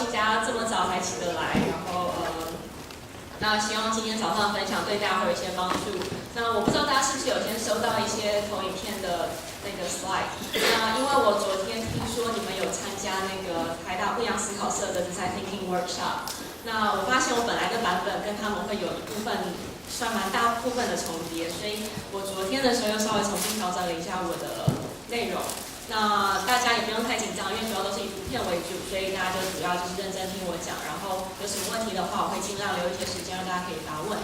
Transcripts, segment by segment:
兴大家这么早才起得来，然后那希望今天早上的分享对大家会有一些帮助。那我不知道大家是不是有先收到一些投影片的那个 slide？ 那因为我昨天听说你们有参加那个台大不一样思考社的 Design Thinking Workshop， 那我发现我本来的版本跟他们会有一部分算蛮大部分的重叠，所以我昨天的时候又稍微重新调整了一下我的内容。那大家也不用太紧张，因为主要都是以图片为主，所以大家就主要就是认真听我讲，然后有什么问题的话，我会尽量留一些时间让大家可以发问。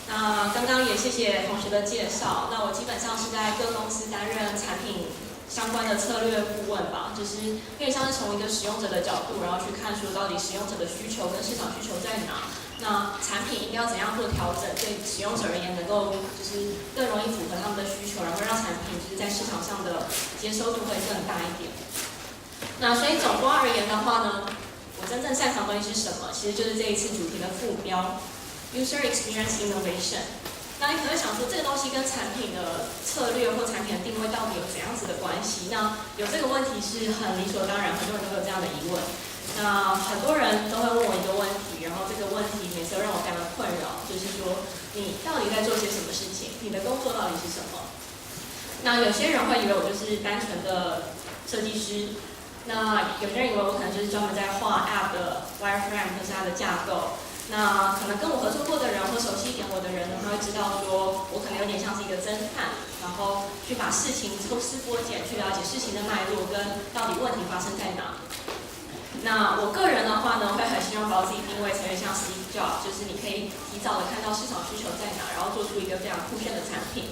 那刚刚也谢谢同学的介绍，那我基本上是在各公司担任产品相关的策略顾问吧，就是可以像是从一个使用者的角度，然后去看说到底使用者的需求跟市场需求在哪，那产品应该要怎样做调整，对使用者而言能够就是更容易符合他们的需求，然后让产品就是在市场上的接受度会更大一点。那所以总观而言的话呢，我真正擅长的东西是什么？其实就是这一次主题的副标 User Experience Innovation。那你可能会想说，这个东西跟产品的策略或产品的定位到底有怎样子的关系？那有这个问题是很理所当然，很多人都会有这样的疑问。那很多人都会问我一个问题，然后这个问题每次都让我非常的困扰，就是说你到底在做些什么事情？你的工作到底是什么？那有些人会以为我就是单纯的设计师，那有些人以为我可能就是专门在画 App 的 wireframe 或是它的架构。那可能跟我合作过的人或熟悉一点我的人呢，他会知道说我可能有点像是一个侦探，然后去把事情抽丝剥茧，去了解事情的脉络跟到底问题发生在哪。那我个人的话呢，会很希望把我自己定位成为像 Steve Jobs， 就是你可以提早的看到市场需求在哪，然后做出一个非常酷炫的产品。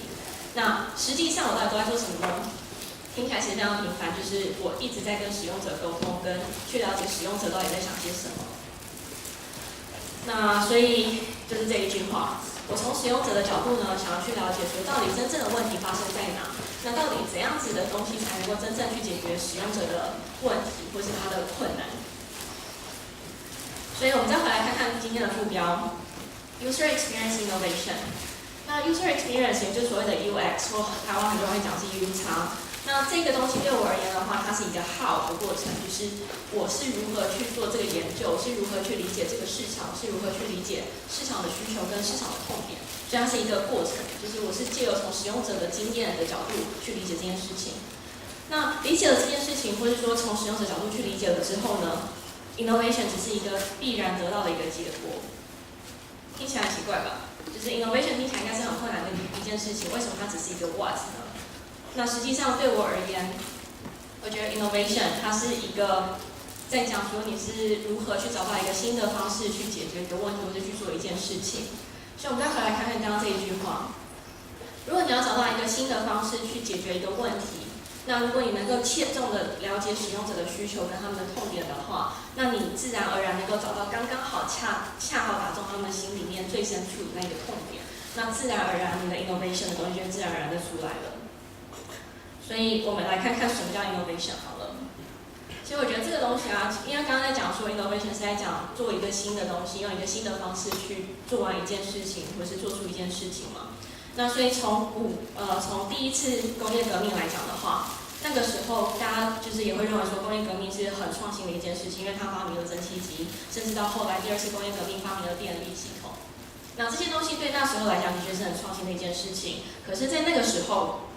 那实际上我到底都在做什么呢？听起来其实非常平凡，就是我一直在跟使用者沟通，跟去了解使用者到底在想些什么。那所以就是这一句话，我从使用者的角度呢，想要去了解说到底真正的问题发生在哪，那到底怎样子的东西才能够真正去解决使用者的问题或是他的困难。所以我们再回来看看今天的副标 User Experience Innovation。那 User Experience 也就是所谓的 UX， 或台湾很多人会讲是 UX。那这个东西对我而言的话，它是一个 how 的过程，就是我是如何去做这个研究，是如何去理解这个市场，是如何去理解市场的需求跟市场的痛点，所以它是一个过程，就是我是借由从使用者的经验的角度去理解这件事情。那理解了这件事情，或是说从使用者角度去理解了之后呢 ，innovation 只是一个必然得到的一个结果。听起来很奇怪吧？就是 innovation 听起来应该是很困难的一件事情，为什么它只是一个 what 呢？那实际上对我而言，我觉得 innovation 它是一个在讲说你是如何去找到一个新的方式去解决一个问题，或者去做一件事情。所以我们再回来看看刚刚这一句话：如果你要找到一个新的方式去解决一个问题，那如果你能够切中的了解使用者的需求跟他们的痛点的话，那你自然而然能够找到刚刚好恰好打中他们心里面最深处的那个痛点，那自然而然你的 innovation 的东西就自然而然的出来了。所以我们来看看什么叫 innovation 好了。其实我觉得这个东西啊，因为刚刚在讲说 innovation 是在讲做一个新的东西，用一个新的方式去做完一件事情，或是做出一件事情嘛。那所以从第一次工业革命来讲的话，那个时候大家就是也会认为说工业革命是很创新的一件事情，因为它发明了蒸汽机，甚至到后来第二次工业革命发明了电力系统。那这些东西对那时候来讲的确是很创新的一件事情，可是在那个时候，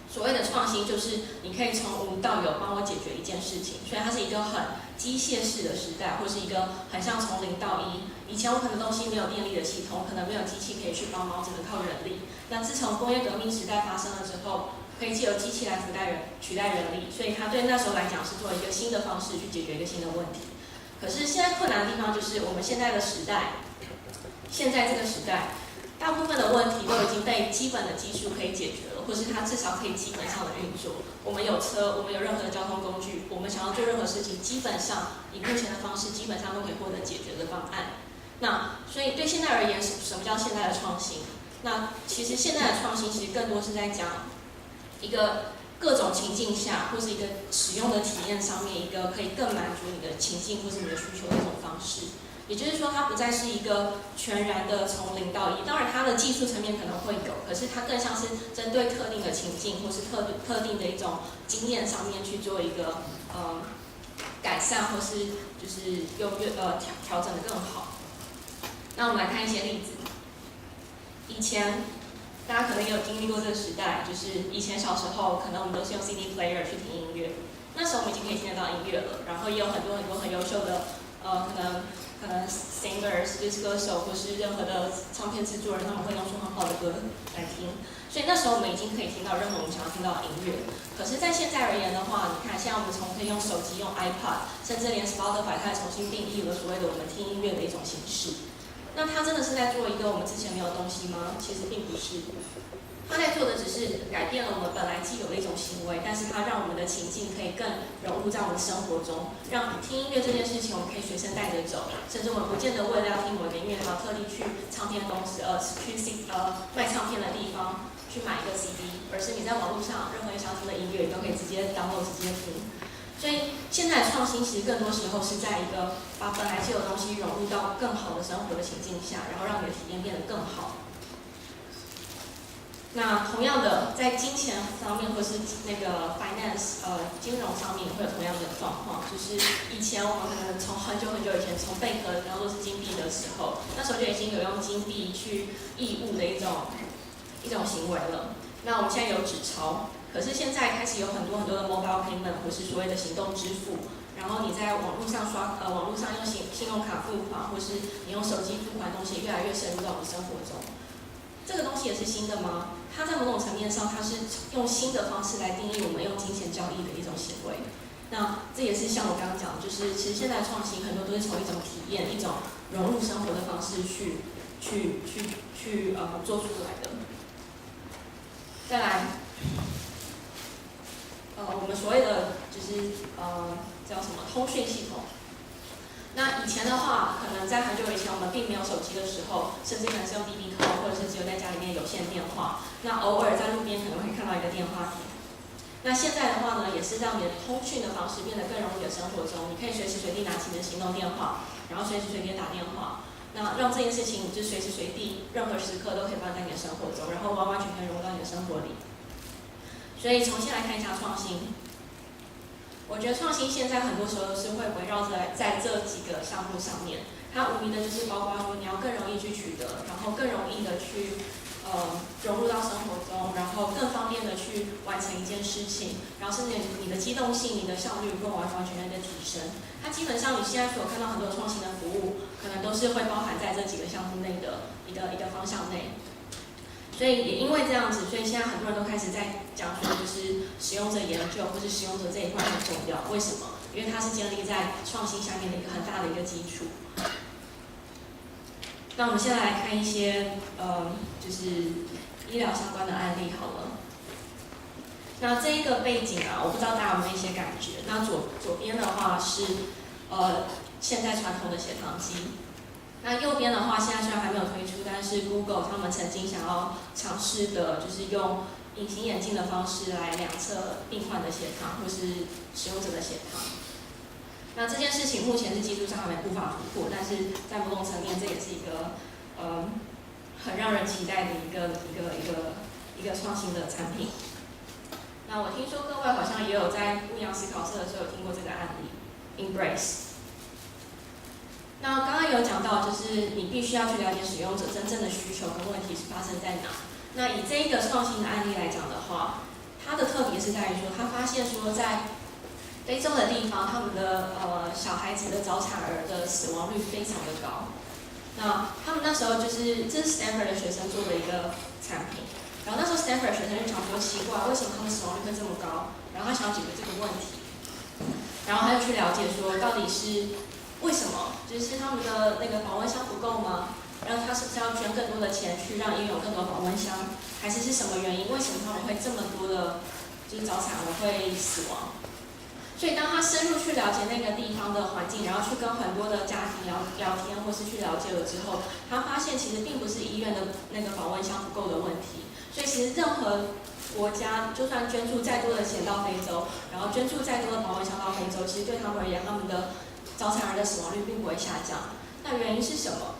所谓的创新就是你可以从无到有帮我解决一件事情，所以它是一个很机械式的时代，或是一个很像从零到一。以前我可能东西没有电力的系统，可能没有机器可以去帮忙，只能靠人力。那自从工业革命时代发生了之后，可以借由机器来取代人力，所以它对那时候来讲是做一个新的方式去解决一个新的问题。可是现在困难的地方就是我们现在的时代，现在这个时代，大部分的问题都已经被基本的技术可以解决了，或是它至少可以基本上的运作。我们有车，我们有任何的交通工具，我们想要做任何事情，基本上以目前的方式，基本上都可以获得解决的方案。那所以对现在而言，什么叫现在的创新？那其实现在的创新其实更多是在讲一个各种情境下，或是一个使用的体验上面，一个可以更满足你的情境或是你的需求的一种方式。也就是说，它不再是一个全然的从零到一，当然它的技术层面可能会有，可是它更像是针对特定的情境或是特定的一种经验上面去做一个改善，或是就是调整的更好。那我们来看一些例子。以前大家可能也有经历过这个时代，就是以前小时候可能我们都是用 CD player 去听音乐，那时候我们已经可以听得到音乐了，然后也有很多很优秀的可能 singers 就是歌手，或是任何的唱片制作人，他们会弄出很好的歌来听，所以那时候我们已经可以听到任何我们想要听到的音乐。可是，在现在而言的话，你看现在我们可以用手机、用 iPad， 甚至连 Spotify 它也重新定义了所谓的我们听音乐的一种形式。那他真的是在做一个我们之前没有的东西吗？其实并不是，他在做的只是改变了我们本来既有的一种行为，但是它让我们的情境可以更融入在我们的生活中，让听音乐这件事情我们可以随身带着走，甚至我们不见得为了要听某个音乐，还要特地去唱片公司去卖唱片的地方去买一个 CD， 而是你在网络上任何你想听的音乐，你都可以直接 download 直接听。所以现在的创新其实更多时候是在一个把本来就有的东西融入到更好的生活的情境下，然后让你的体验变得更好。那同样的，在金钱方面或是那个 finance 金融上面会有同样的状况，就是以前我们可能从很久以前，从贝壳然后都是金币的时候，那时候就已经有用金币去义务的一种行为了。那我们现在有纸钞。可是现在开始有很多的 mobile payment 或是所谓的行动支付，然后你在网络上用信用卡付款，或是你用手机付款的东西越来越深入到我们生活中。这个东西也是新的吗？它在某种层面上，它是用新的方式来定义我们用金钱交易的一种行为。那这也是像我刚刚讲的，就是其实现在创新很多都是从一种体验、一种融入生活的方式去做出来的。再来。我们所谓的就是叫什么通讯系统。那以前的话，可能在很久以前我们并没有手机的时候，甚至可能是用 BB call， 或者是只有在家里面有线电话。那偶尔在路边可能会看到一个电话亭。那现在的话呢，也是让你的通讯的方式变得更容易的生活中，你可以随时随地拿起你的行动电话，然后随时随地打电话。那让这件事情就随时随地、任何时刻都可以发生在你的生活中，然后完全融入到你的生活里。所以重新来看一下创新，我觉得创新现在很多时候是会围绕在这几个项目上面，它无疑的就是包括说你要更容易去取得，然后更容易的去融入到生活中，然后更方便的去完成一件事情，然后甚至你的机动性、你的效率会完全的提升。它基本上你现在所看到很多创新的服务，可能都是会包含在这几个项目内的一个方向内。所以也因为这样子，所以现在很多人都开始在讲说，就是使用者研究或是使用者这一块很重要。为什么？因为它是建立在创新下面的一个很大的一个基础。那我们现在来看一些就是医疗相关的案例好了。那这一个背景啊，我不知道大家有没有一些感觉。那左边的话是现在传统的血糖机。那右边的话，现在虽然还没有推出，但是 Google 他们曾经想要尝试的，就是用隐形眼镜的方式来量测病患的血糖或是使用者的血糖。那这件事情目前是技术上还没无法突破，但是在某种层面，这也是一个很让人期待的一个创新的产品。那我听说各位好像也有在牧羊思考社的时候有听过这个案例 ，Embrace。那刚刚有讲到，就是你必须要去了解使用者真正的需求跟问题是发生在哪。那以这一个创新的案例来讲的话，它的特别是在于说，他发现说在非洲的地方，他们的小孩子的早产儿的死亡率非常的高。那他们那时候这是 Stanford 的学生做的一个产品，然后那时候 Stanford 学生就想说奇怪，为什么他们死亡率会这么高？然后他想要解决这个问题，然后他就去了解说到底是为什么？就是他们的那个保温箱不够吗？然后他是不是要捐更多的钱去让医院有更多保温箱？还是什么原因？为什么他们会这么多的，就是早产儿会死亡？所以当他深入去了解那个地方的环境，然后去跟很多的家庭聊天，或是去了解了之后，他发现其实并不是医院的那个保温箱不够的问题。所以其实任何国家就算捐助再多的钱到非洲，然后捐助再多的保温箱到非洲，其实对他们而言，他们的早产儿的死亡率并不会下降。那原因是什么？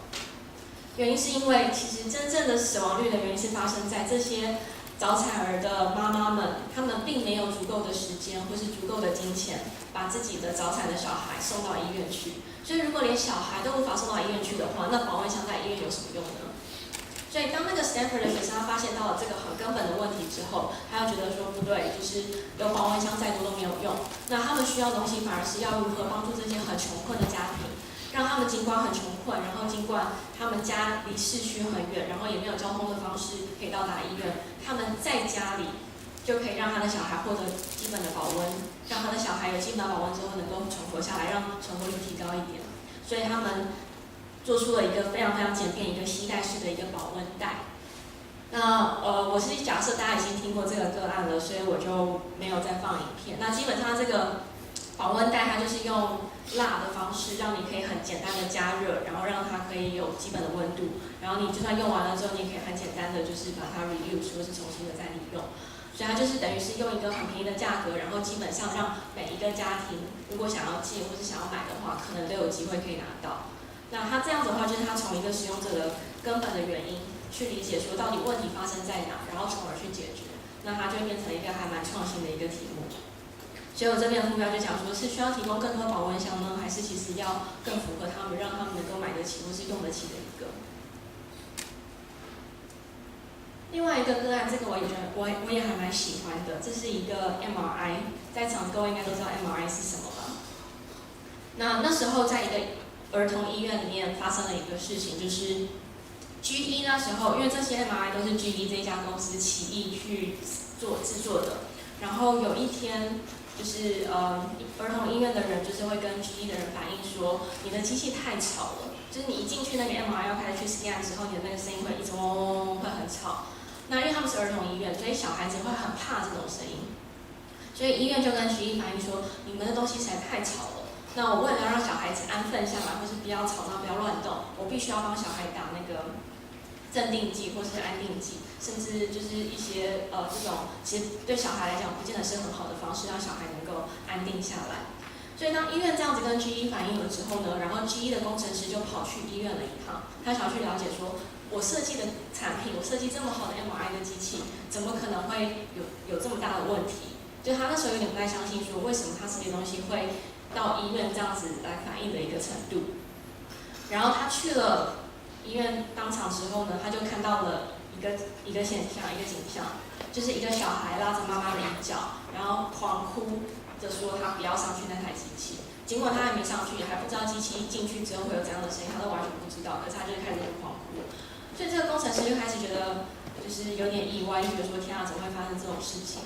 原因是因为其实真正的死亡率的原因是发生在这些早产儿的妈妈们，她们并没有足够的时间或是足够的金钱，把自己的早产的小孩送到医院去。所以如果连小孩都无法送到医院去的话，那保温箱在医院有什么用呢？所以当那个 Stanford 的学生他发现到了这个很根本的问题之后，他又觉得说不对，就是有保温箱再多都没有用。那他们需要的东西反而是要如何帮助这些很穷困的家庭，让他们尽管很穷困，然后尽管他们家离市区很远，然后也没有交通的方式可以到达医院，他们在家里就可以让他的小孩获得基本的保温，让他的小孩有基本的保温之后能够存活下来，让存活率提高一点。所以他们做出了一个非常非常简便、一个携带式的一个保温袋。那我是假设大家已经听过这个个案了，所以我就没有再放影片。那基本上这个保温袋它就是用蜡的方式，让你可以很简单的加热，然后让它可以有基本的温度。然后你就算用完了之后，你也可以很简单的就是把它 reuse 或是重新的再利用。所以它就是等于是用一个很便宜的价格，然后基本上让每一个家庭如果想要借或是想要买的话，可能都有机会可以拿到。那它这样子的话，就是它从一个使用者的根本的原因去理解说到底问题发生在哪，然后从而去解决。那它就会变成一个还蛮创新的一个题目。所以我这边的目标就讲说，是需要提供更多保温箱呢，还是其实要更符合他们，让他们能够买得起或是用得起的一个。另外一个个案，这个我也觉得我也还蛮喜欢的，这是一个 MRI， 在场各位应该都知道 MRI 是什么吧？那时候在一个儿童医院里面发生了一个事情，就是 GE 那时候，因为这些 MRI 都是 GE 这家公司起义去制作的，然后有一天就是儿童医院的人就是会跟 GE 的人反映说，你的机器太吵了，就是你一进去那个 MRI 要开始去 scan 之后，你的那个声音会一直嗡嗡嗡嗡，会很吵。那因为他们是儿童医院，所以小孩子会很怕这种声音，所以医院就跟GE反映说，你们的东西实在太吵了。那我为了让小孩子安分下来，或是不要吵闹、不要乱动，我必须要帮小孩打那个镇定剂或是安定剂，甚至就是一些这种其实对小孩来讲不见得是很好的方式，让小孩能够安定下来。所以当医院这样子跟 GE 反映了之后呢，然后 GE 的工程师就跑去医院了一趟，他想要去了解说，我设计的产品，我设计这么好的 MRI 的机器，怎么可能会有这么大的问题？就他那时候有点不太相信，说为什么他设计的东西会到医院这样子来反映的一个程度。然后他去了医院当场之后呢，他就看到了一个现象，一个景象，就是一个小孩拉着妈妈的衣角，然后狂哭着说他不要上去那台机器。尽管他还没上去，也还不知道机器进去之后会有怎样的声音，他都完全不知道。可是他就开始狂哭，所以这个工程师就开始觉得就是有点意外，就觉得说天啊，怎么会发生这种事情？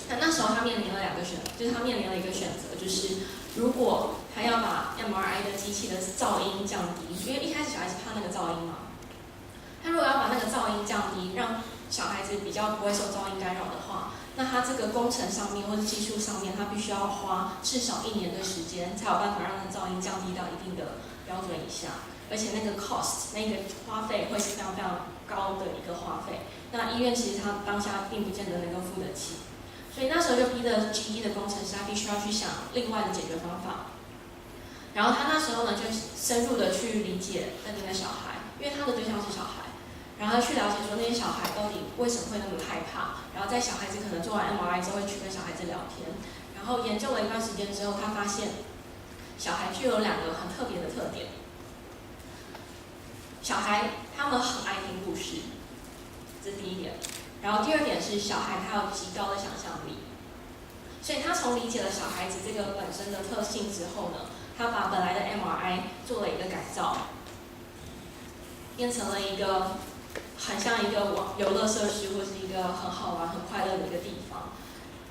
那时候他面临了两个选择，就是他面临了一个选择，就是如果他要把 MRI 的机器的噪音降低，因为一开始小孩子怕那个噪音嘛，他如果要把那个噪音降低，让小孩子比较不会受噪音干扰的话，那他这个工程上面或者技术上面，他必须要花至少1年的时间，才有办法让那噪音降低到一定的标准以下，而且那个 cost 那个花费会是非常非常高的一个花费。那医院其实他当下并不见得能够付得起。所以那时候就逼着 GE 的工程师，他必须要去想另外的解决方法。然后他那时候呢，就深入的去理解那边的小孩，因为他的对象是小孩，然后去了解说那些小孩到底为什么会那么害怕。然后在小孩子可能做完 MRI 之后，会去跟小孩子聊天。然后研究了一段时间之后，他发现小孩具有2个很特别的特点。小孩他们很爱听故事，这是第一点。然后第二点是小孩他有极高的想象力，所以他从理解了小孩子这个本身的特性之后呢，他把本来的 MRI 做了一个改造，变成了一个很像一个游乐设施或是一个很好玩、很快乐的一个地方。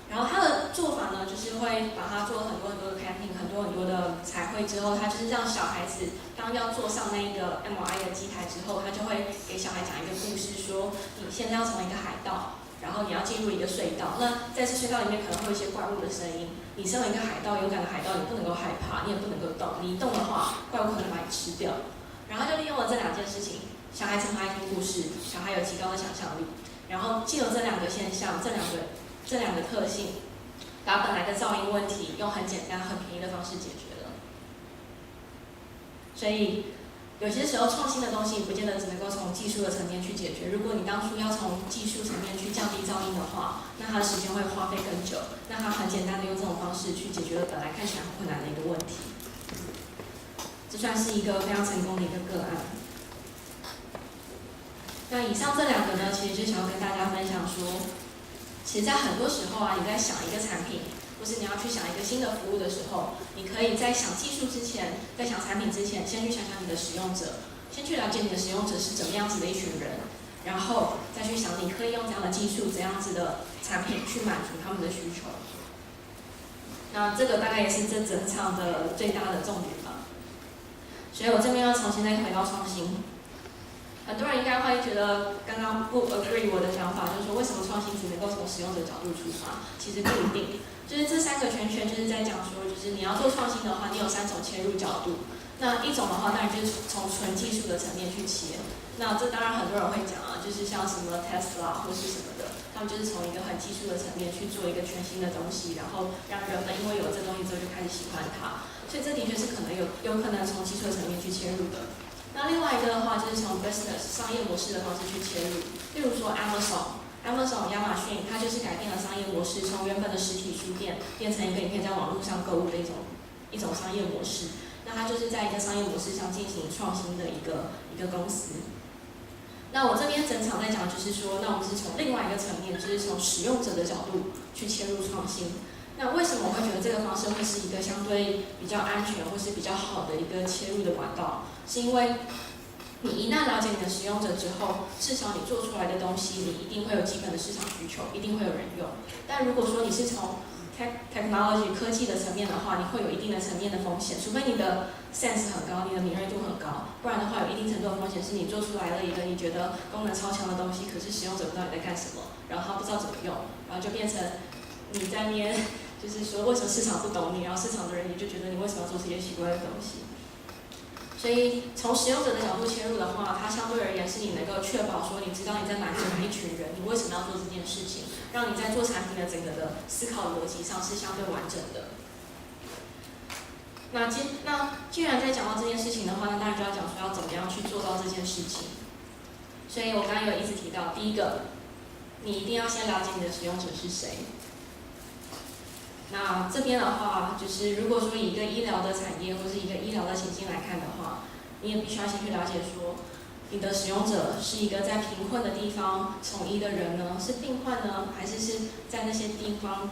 然后他的做法呢，就是会把它做很多很多的 camping， 很多很多的彩绘之后，他就是让小孩子当要坐上那个 MRI 的机台之后，他就会给小孩讲一个故事，说你现在要成为一个海盗，然后你要进入一个隧道，那在这隧道里面可能会有一些怪物的声音，你身为一个海盗，勇敢的海盗，你不能够害怕，你也不能够动，你一动的话，怪物可能把你吃掉。然后就利用了这2件事情，小孩子很爱听故事，小孩有极高的想象力，然后借由这2个现象，这两个特性，把本来的噪音问题用很简单、很便宜的方式解决了。所以，有些时候创新的东西不见得只能够从技术的层面去解决。如果你当初要从技术层面去降低噪音的话，那它的时间会花费更久。那它很简单的用这种方式去解决了本来看起来很困难的一个问题。这算是一个非常成功的一个个案。那以上这两个呢，其实就想要跟大家分享说，其实在很多时候啊，你在想一个产品，或是你要去想一个新的服务的时候，你可以在想技术之前，在想产品之前，先去想想你的使用者，先去了解你的使用者是怎么样子的一群人，然后再去想你可以用怎样的技术、怎样子的产品去满足他们的需求。那这个大概也是这整场的最大的重点吧。所以我这边要重新再回到创新。很多人应该会觉得刚刚不 agree 我的想法，就是说为什么创新只能够从使用者角度出发？其实不一定。就是这三个圈圈就是在讲说，就是你要做创新的话，你有3种切入角度。那一种的话，当然就是从纯技术的层面去切。那这当然很多人会讲啊，就是像什么 Tesla 或是什么的，他们就是从一个很技术的层面去做一个全新的东西，然后让人们因为有这东西之后就开始喜欢它。所以这的确是可能有可能从技术的层面去切入的。那另外一个的话，就是从 business 商业模式的方式去切入，例如说 Amazon 亚马逊，它就是改变了商业模式，从原本的实体书店变成一个你可以在网络上购物的一种商业模式。那它就是在一个商业模式上进行创新的一个公司。那我这边整场在讲就是说，那我们是从另外一个层面，就是从使用者的角度去切入创新。那为什么我会觉得这个方式会是一个相对比较安全或是比较好的一个切入的管道？是因为你一旦了解你的使用者之后，至少你做出来的东西，你一定会有基本的市场需求，一定会有人用。但如果说你是从 technology 科技的层面的话，你会有一定的层面的风险，除非你的 sense 很高，你的敏锐度很高，不然的话有一定程度的风险是你做出来了一个你觉得功能超强的东西，可是使用者不知道你在干什么，然后他不知道怎么用，然后就变成你在面就是说为什么市场不懂你，然后市场的人也就觉得你为什么要做这些奇怪的东西。所以从使用者的角度切入的话，它相对而言是你能够确保说你知道你在满足哪一群人，你为什么要做这件事情，让你在做产品的整个的思考逻辑上是相对完整的。那既然在讲到这件事情的话，那当然就要讲说要怎么样去做到这件事情。所以我刚刚有一直提到，第一个，你一定要先了解你的使用者是谁。那这边的话，就是如果说以一个医疗的产业或是一个医疗的情境来看的话，你也必须要先去了解说，你的使用者是一个在贫困的地方从医的人呢，是病患呢，还是在那些地方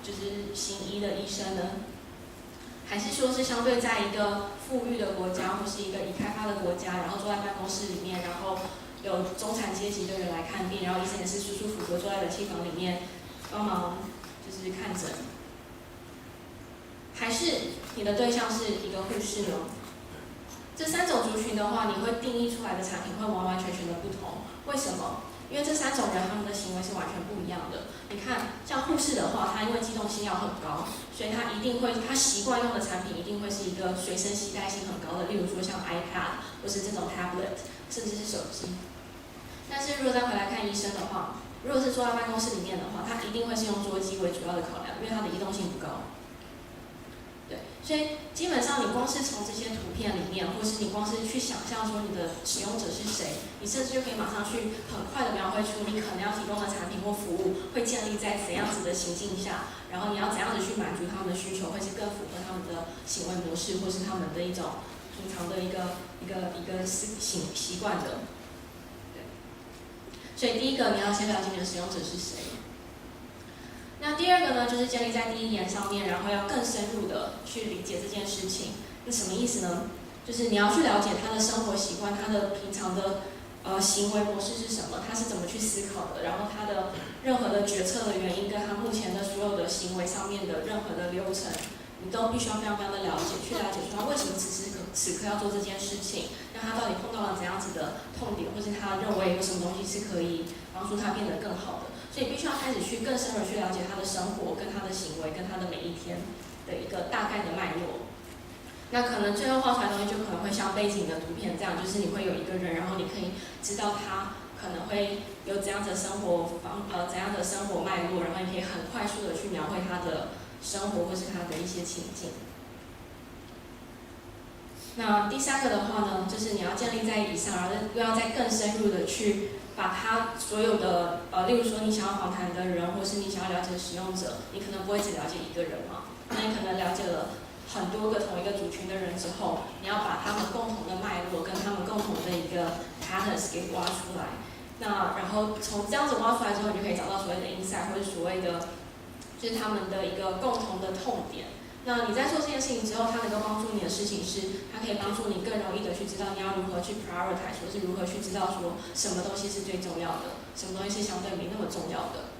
就是行医的医生呢？还是说是相对在一个富裕的国家或是一个已开发的国家，然后坐在办公室里面，然后有中产阶级的人来看病，然后医生也是舒舒服服坐在冷气房里面帮忙就是看诊，还是你的对象是一个护士呢？这3种族群的话，你会定义出来的产品会完完全全的不同。为什么？因为这3种人他们的行为是完全不一样的。你看，像护士的话，他因为机动性要很高，所以他习惯用的产品一定会是一个随身携带性很高的，例如说像 iPad 或是这种 tablet， 甚至是手机。但是如果再回来看医生的话，如果是坐在办公室里面的话，他一定会是用桌机为主要的考量，因为它的移动性不高。对，所以基本上你光是从这些图片里面，或是你光是去想象说你的使用者是谁，你甚至就可以马上去很快的描绘出你可能要提供的产品或服务会建立在怎样子的情境下，然后你要怎样子去满足他们的需求，会是更符合他们的行为模式，或是他们的一种平常的一个习惯的。对，所以第一个你要先了解你的使用者是谁。那第二个呢，就是建立在第一点上面，然后要更深入的去理解这件事情。那什么意思呢？就是你要去了解他的生活习惯，他的平常的行为模式是什么，他是怎么去思考的，然后他的任何的决策的原因，跟他目前的所有的行为上面的任何的流程，你都必须要非常非常的了解，去了解说他为什么此刻要做这件事情，那他到底碰到了怎样子的痛点，或是他认为有什么东西是可以帮助他变得更好的。所以必须要开始去更深入去了解他的生活、跟他的行为、跟他的每一天的一个大概的脉络。那可能最后画出来的东西就可能会像背景的图片这样，就是你会有一个人，然后你可以知道他可能会有怎样的生活怎样的生活脉络，然后你可以很快速的去描绘他的生活或是他的一些情境。那第三个的话呢，就是你要建立在以上，然后又要再更深入的去把它所有的例如说你想要访谈的人，或是你想要了解的使用者，你可能不会只了解一个人嘛，那你可能了解了很多个同一个族群的人之后，你要把他们共同的脉络跟他们共同的一个 patterns 给挖出来。那然后从这样子挖出来之后，你就可以找到所谓的 insight， 或者所谓的就是他们的一个共同的痛点。那你在做这件事情之后，它能够帮助你的事情是，它可以帮助你更容易的去知道你要如何去 prioritize， 或是如何去知道说什么东西是最重要的，什么东西是相对没那么重要的。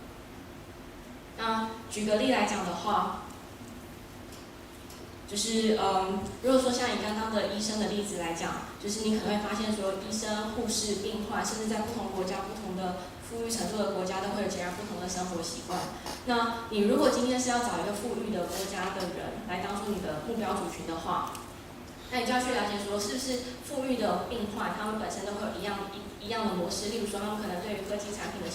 那举个例来讲的话，就是如果说像你刚刚的医生的例子来讲，就是你可能会发现说，医生、护士、病患，甚至在不同国家、不同的富裕程度的国家，都会有截然不同的生活习惯。那你如果今天是要找一个富裕的国家的人来当做你的目标族群的话，那你就要去了解说，是不是富裕的病患，他们本身都会有一样的模式，例如说他们可能对于科技产品的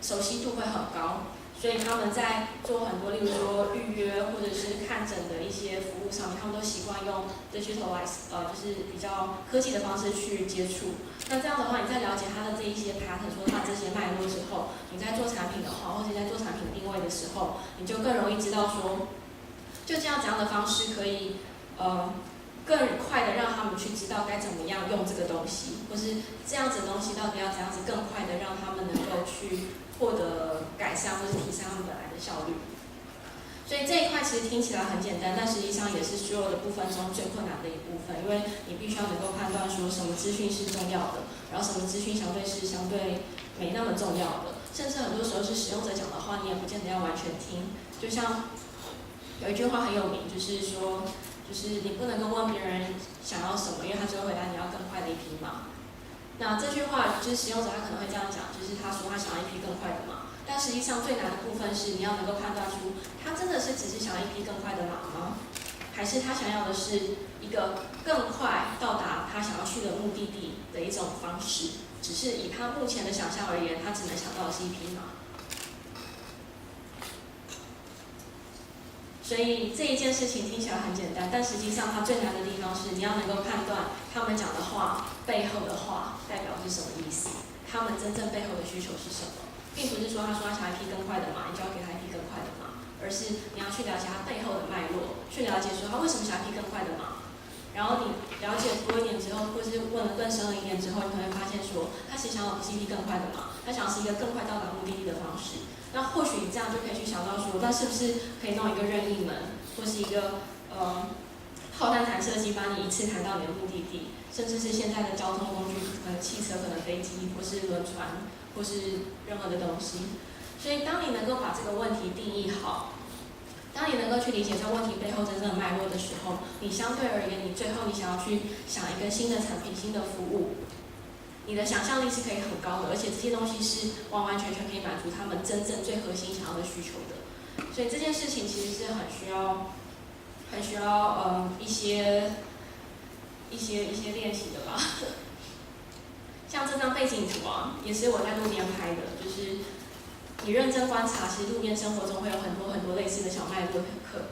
熟悉度会很高。所以他们在做很多，例如说预约或者是看诊的一些服务上面，他们都习惯用 digitalize，就是比较科技的方式去接触。那这样的话，你在了解它的这一些 pattern， 说它这些脉络之后，你在做产品的话，或者在做产品定位的时候，你就更容易知道说，就这样的方式可以更快的让他们去知道该怎么样用这个东西，或是这样子的东西到底要怎样子更快的让他们能够去获得改善或是提升他们本来的效率。所以这一块其实听起来很简单，但实际上也是所有的部分中最困难的一部分，因为你必须要能够判断说什么资讯是重要的，然后什么资讯相对没那么重要的，甚至很多时候是使用者讲的话，你也不见得要完全听。就像有一句话很有名，就是说，就是你不能够问别人想要什么，因为他只会回答你要更快的一匹马。那这句话就是使用者他可能会这样讲，就是他说他想要一匹更快的马，但实际上最难的部分是你要能够判断出他真的是只是想要一匹更快的马吗？还是他想要的是一个更快到达他想要去的目的地的一种方式，只是以他目前的想象而言，他只能想到的是一匹马。所以这一件事情听起来很简单，但实际上它最难的地方是你要能够判断他们讲的话背后的话代表是什么意思，他们真正背后的需求是什么，并不是说他想要一匹更快的马，你就要给他一匹更快的马，而是你要去了解他背后的脉络，去了解说他为什么想要一匹更快的马。然后你了解多一点之后，或是问了更深了一点之后，你可能会发现说，他其实想要的不是一匹更快的马，他想要是一个更快到达目的地的方式。那或许你这样就可以去想到说，那是不是可以弄一个任意门，或是一个炮弹弹射机，把你一次弹到你的目的地，甚至是现在的交通工具，可能汽车，可能飞机，或是轮船，或是任何的东西。所以当你能够把这个问题定义好，当你能够去理解这个问题背后真正的脉络的时候，你相对而言，你最后你想要去想一个新的产品、新的服务，你的想象力是可以很高的，而且这些东西是完完全全可以满足他们真正最核心想要的需求的。所以这件事情其实是很需要一些练习的吧。像这张背景图啊，也是我在路边拍的，就是你认真观察，其实路边生活中会有很多类似的小脉络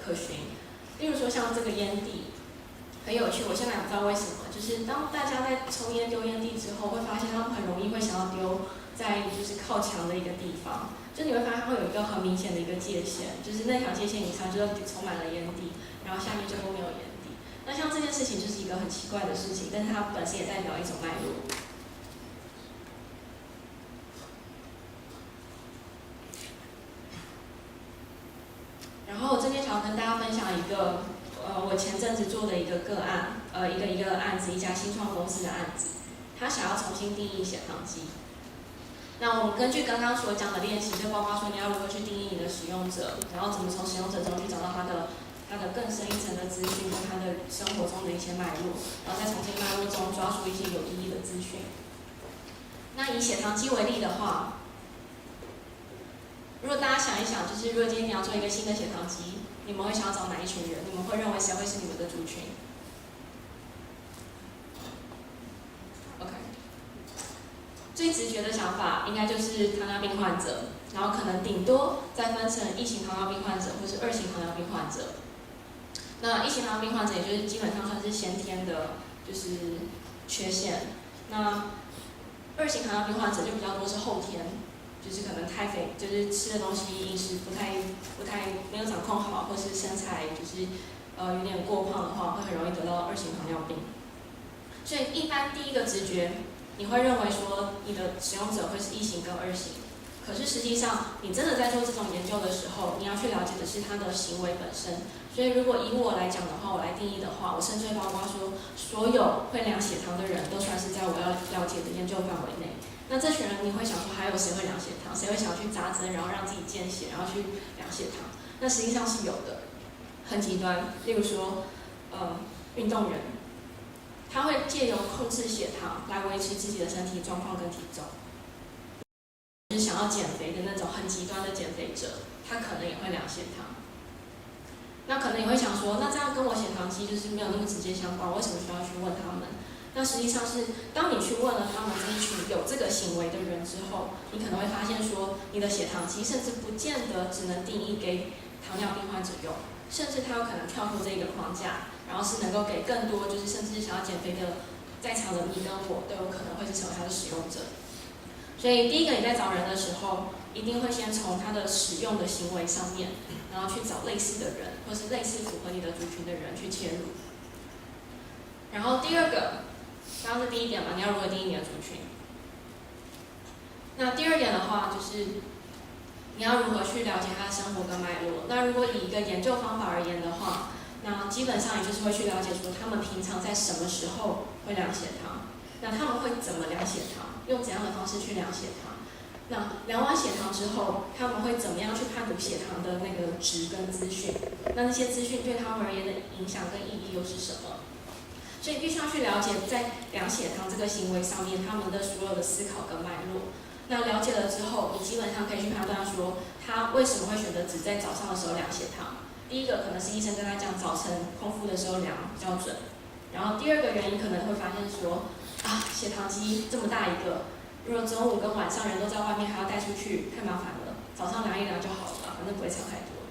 可循。例如说像这个烟蒂，很有趣，我现在也不知道为什么，就是当大家在抽烟丢烟蒂之后，会发现他们很容易会想要丢在就是靠墙的一个地方，就你会发现它会有一个很明显的一个界限，就是那条界限以上就充满了烟蒂，然后下面就都没有烟蒂。那像这件事情就是一个很奇怪的事情，但是它本身也代表一种脉络。然后我这边想要跟大家分享一个我前阵子做的一个个案，一个案子，一家新创公司的案子，他想要重新定义血糖机。那我们根据刚刚所讲的练习，就包括说你要如何去定义你的使用者，然后怎么从使用者中去找到他的更深一层的资讯跟他的生活中的一些脉络，然后再从这些脉络中抓出一些有意义的资讯。那以血糖机为例的话，如果大家想一想，就是如果今天你要做一个新的血糖机，你们会想要找哪一群人？你们会认为谁会是你们的族群 ？OK， 最直觉的想法应该就是糖尿病患者，然后可能顶多再分成1型糖尿病患者或是2型糖尿病患者。那一型糖尿病患者也就是基本上算是先天的，就是缺陷。那二型糖尿病患者就比较多是后天，就是可能太肥，就是吃的东西饮食不太没有掌控好，或是身材就是有点过胖的话，会很容易得到二型糖尿病。所以一般第一个直觉，你会认为说你的使用者会是一型跟二型，可是实际上你真的在做这种研究的时候，你要去了解的是他的行为本身。所以如果以我来讲的话，我来定义的话，我甚至会包括说，所有会量血糖的人都算是在我要了解的研究范围内。那这群人你会想说，还有谁会量血糖？谁会想去扎针，然后让自己见血，然后去量血糖？那实际上是有的，很极端。例如说，运动员，他会借由控制血糖来维持自己的身体状况跟体重。就是想要减肥的那种很极端的减肥者，他可能也会量血糖。那可能你会想说，那这样跟我血糖机就是没有那么直接相关，为什么需要去问他们？那实际上是，当你去问了他们这一群有这个行为的人之后，你可能会发现说，你的血糖机甚至不见得只能定义给糖尿病患者用，甚至它有可能跳脱这个框架，然后是能够给更多就是甚至想要减肥的在场的你跟我都有可能会是成为它的使用者。所以第一个你在找人的时候，一定会先从他的使用的行为上面，然后去找类似的人，或是类似符合你的族群的人去切入。然后第二个，刚刚是第一点嘛，你要如何定义你的族群？那第二点的话，就是你要如何去了解他的生活跟脉络。那如果以一个研究方法而言的话，那基本上也就是会去了解说他们平常在什么时候会量血糖，那他们会怎么量血糖，用怎样的方式去量血糖。那量完血糖之后，他们会怎么样去判读血糖的那个值跟资讯？那些资讯对他们而言的影响跟意义又是什么？所以必须要去了解在量血糖这个行为上面，他们的所有的思考跟脉络。那了解了之后，你基本上可以去判断说，他为什么会选择只在早上的时候量血糖。第一个可能是医生跟他讲，早晨空腹的时候量比较准。然后第二个原因可能会发现说，血糖机这么大一个。如果中午跟晚上人都在外面，还要带出去，太麻烦了。早上量一量就好了吧，反正不会差太多。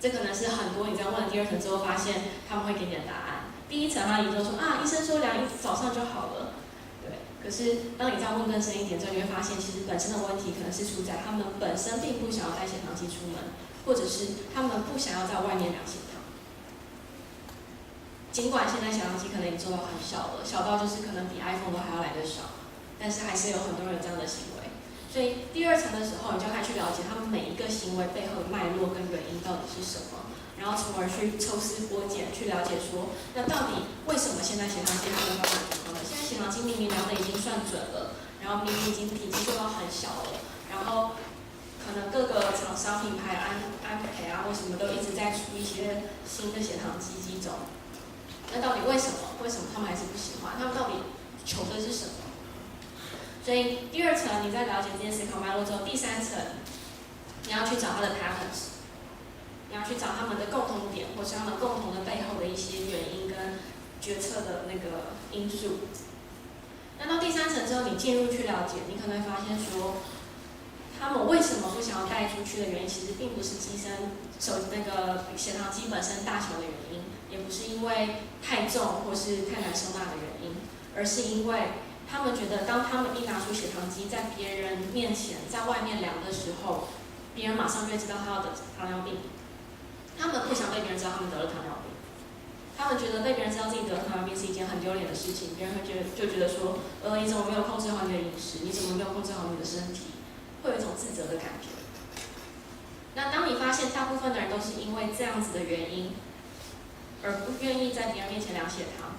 这可能是很多你在问了第二层之后，发现他们会给你的答案。第一层他也就说医生说量早上就好了，对。可是当你再问更深一点之后，你会发现其实本身的问题可能是出在他们本身并不想要带血糖机出门，或者是他们不想要在外面量血糖。尽管现在血糖机可能已经做到很小了，小到就是可能比 iPhone 都还要来得小。但是还是有很多人有这样的行为，所以第二层的时候，你就开始去了解他们每一个行为背后的脉络跟原因到底是什么，然后从而去抽丝剥茧，去了解说，那到底为什么现在血糖机还没有办法情况呢？现在血糖机明明量的已经算准了，然后明明已经体积做到很小了，然后可能各个厂商品牌安培或什么都一直在出一些新的血糖机机种，那到底为什么？为什么他们还是不喜欢？他们到底求的是什么？所以第二层你在了解这件思考脉络之后，第三层你要去找它的 patterns， 你要去找他们的共同点，或是他们共同的背后的一些原因跟决策的那个因素。那到第三层之后，你进入去了解，你可能会发现说，他们为什么不想要带出去的原因，其实并不是机身那个血糖机本身大小的原因，也不是因为太重或是太难收纳的原因，而是因为他们觉得，当他们一拿出血糖机在别人面前，在外面量的时候，别人马上就会知道他要得糖尿病。他们不想被别人知道他们得了糖尿病，他们觉得被别人知道自己得了糖尿病是一件很丢脸的事情，别人会觉得说，你怎么没有控制好你的饮食？你怎么没有控制好你的身体？会有一种自责的感觉。那当你发现大部分的人都是因为这样子的原因，而不愿意在别人面前量血糖。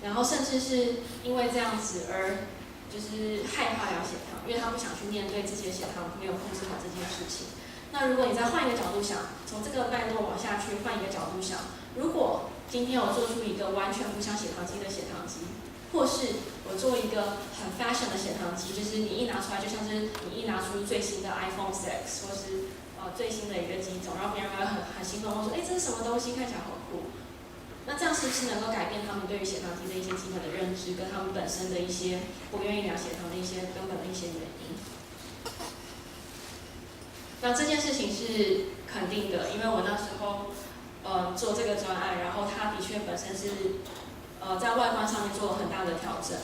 然后甚至是因为这样子而就是害怕量血糖，因为他不想去面对自己的血糖没有控制好这件事情。那如果你再换一个角度想，从这个脉络往下去换一个角度想，如果今天我做出一个完全不像血糖机的血糖机，或是我做一个很 fashion 的血糖机，就是你一拿出来就像是你一拿出最新的 iPhone 6，或是最新的一个机种，然后别人还会很兴奋，会说，这是什么东西，看起来好酷。那这样是不是能够改变他们对于血糖机的一些基本的认知，跟他们本身的一些不愿意量血糖的一些根本的一些原因？那这件事情是肯定的，因为我那时候做这个专案，然后他的确本身是在外观上面做了很大的调整。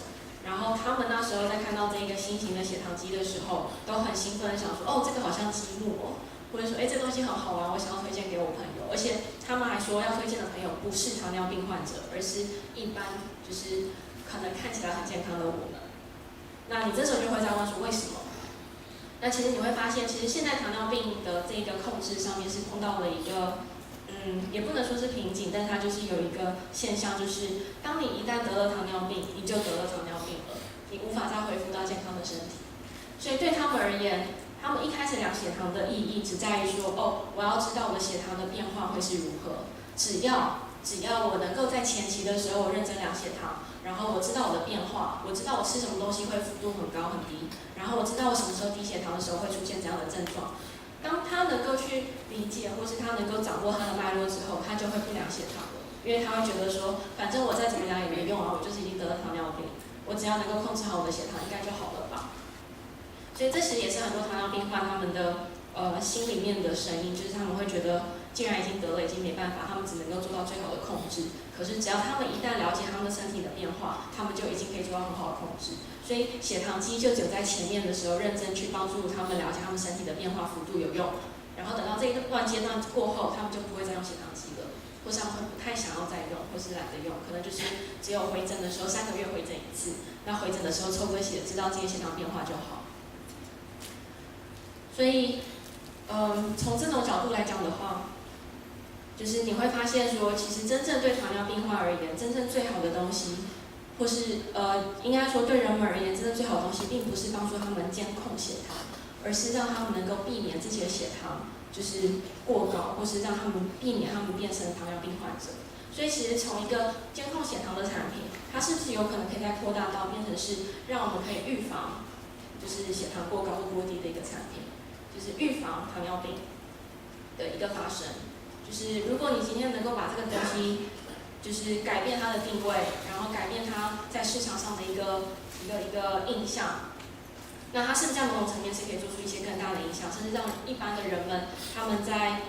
然后他们那时候在看到这个新型的血糖机的时候，都很兴奋的想说，哦，这个好像积木哦，或者说，哎，这东西很好玩，我想要推荐给我朋友。而且他们还说要推荐的朋友不是糖尿病患者，而是一般就是可能看起来很健康的我们。那你这时候就会在问说为什么？那其实你会发现，其实现在糖尿病的这个控制上面是碰到了一个，也不能说是瓶颈，但它就是有一个现象，就是当你一旦得了糖尿病，你就得了糖尿病了，你无法再恢复到健康的身体。所以对他们而言，他们一开始量血糖的意义只在于说，哦，我要知道我的血糖的变化会是如何。只要我能够在前期的时候我认真量血糖，然后我知道我的变化，我知道我吃什么东西会幅度很高很低，然后我知道我什么时候低血糖的时候会出现怎样的症状。当他能够去理解，或是他能够掌握他的脉络之后，他就会不量血糖了，因为他会觉得说，反正我再怎么量也没用啊，我就是已经得了糖尿病，我只要能够控制好我的血糖，应该就好了吧。所以这其实也是很多糖尿病患他们的心里面的声音，就是他们会觉得，既然已经得了，已经没办法，他们只能够做到最好的控制。可是只要他们一旦了解他们身体的变化，他们就已经可以做到很好的控制。所以血糖机就只有在前面的时候认真去帮助他们了解他们身体的变化幅度有用，然后等到这一段阶段过后，他们就不会再用血糖机了，或是他们会不太想要再用，或是懒得用，可能就是只有回诊的时候3个月回诊一次，那回诊的时候抽个血，知道自己血糖变化就好。所以，从这种角度来讲的话，就是你会发现说，其实真正对糖尿病患而言，真正最好的东西，或是应该说对人们而言，真正最好的东西，并不是帮助他们监控血糖，而是让他们能够避免自己的血糖就是过高，或是让他们避免他们变成糖尿病患者。所以其实从一个监控血糖的产品，它是不是有可能可以再扩大到变成是让我们可以预防，就是血糖过高或过低的一个产品，就是预防糖尿病的一个发生。就是如果你今天能够把这个东西，就是改变它的定位，然后改变它在市场上的一个印象，那它甚至在某种层面是可以做出一些更大的影响，甚至让一般的人们他们在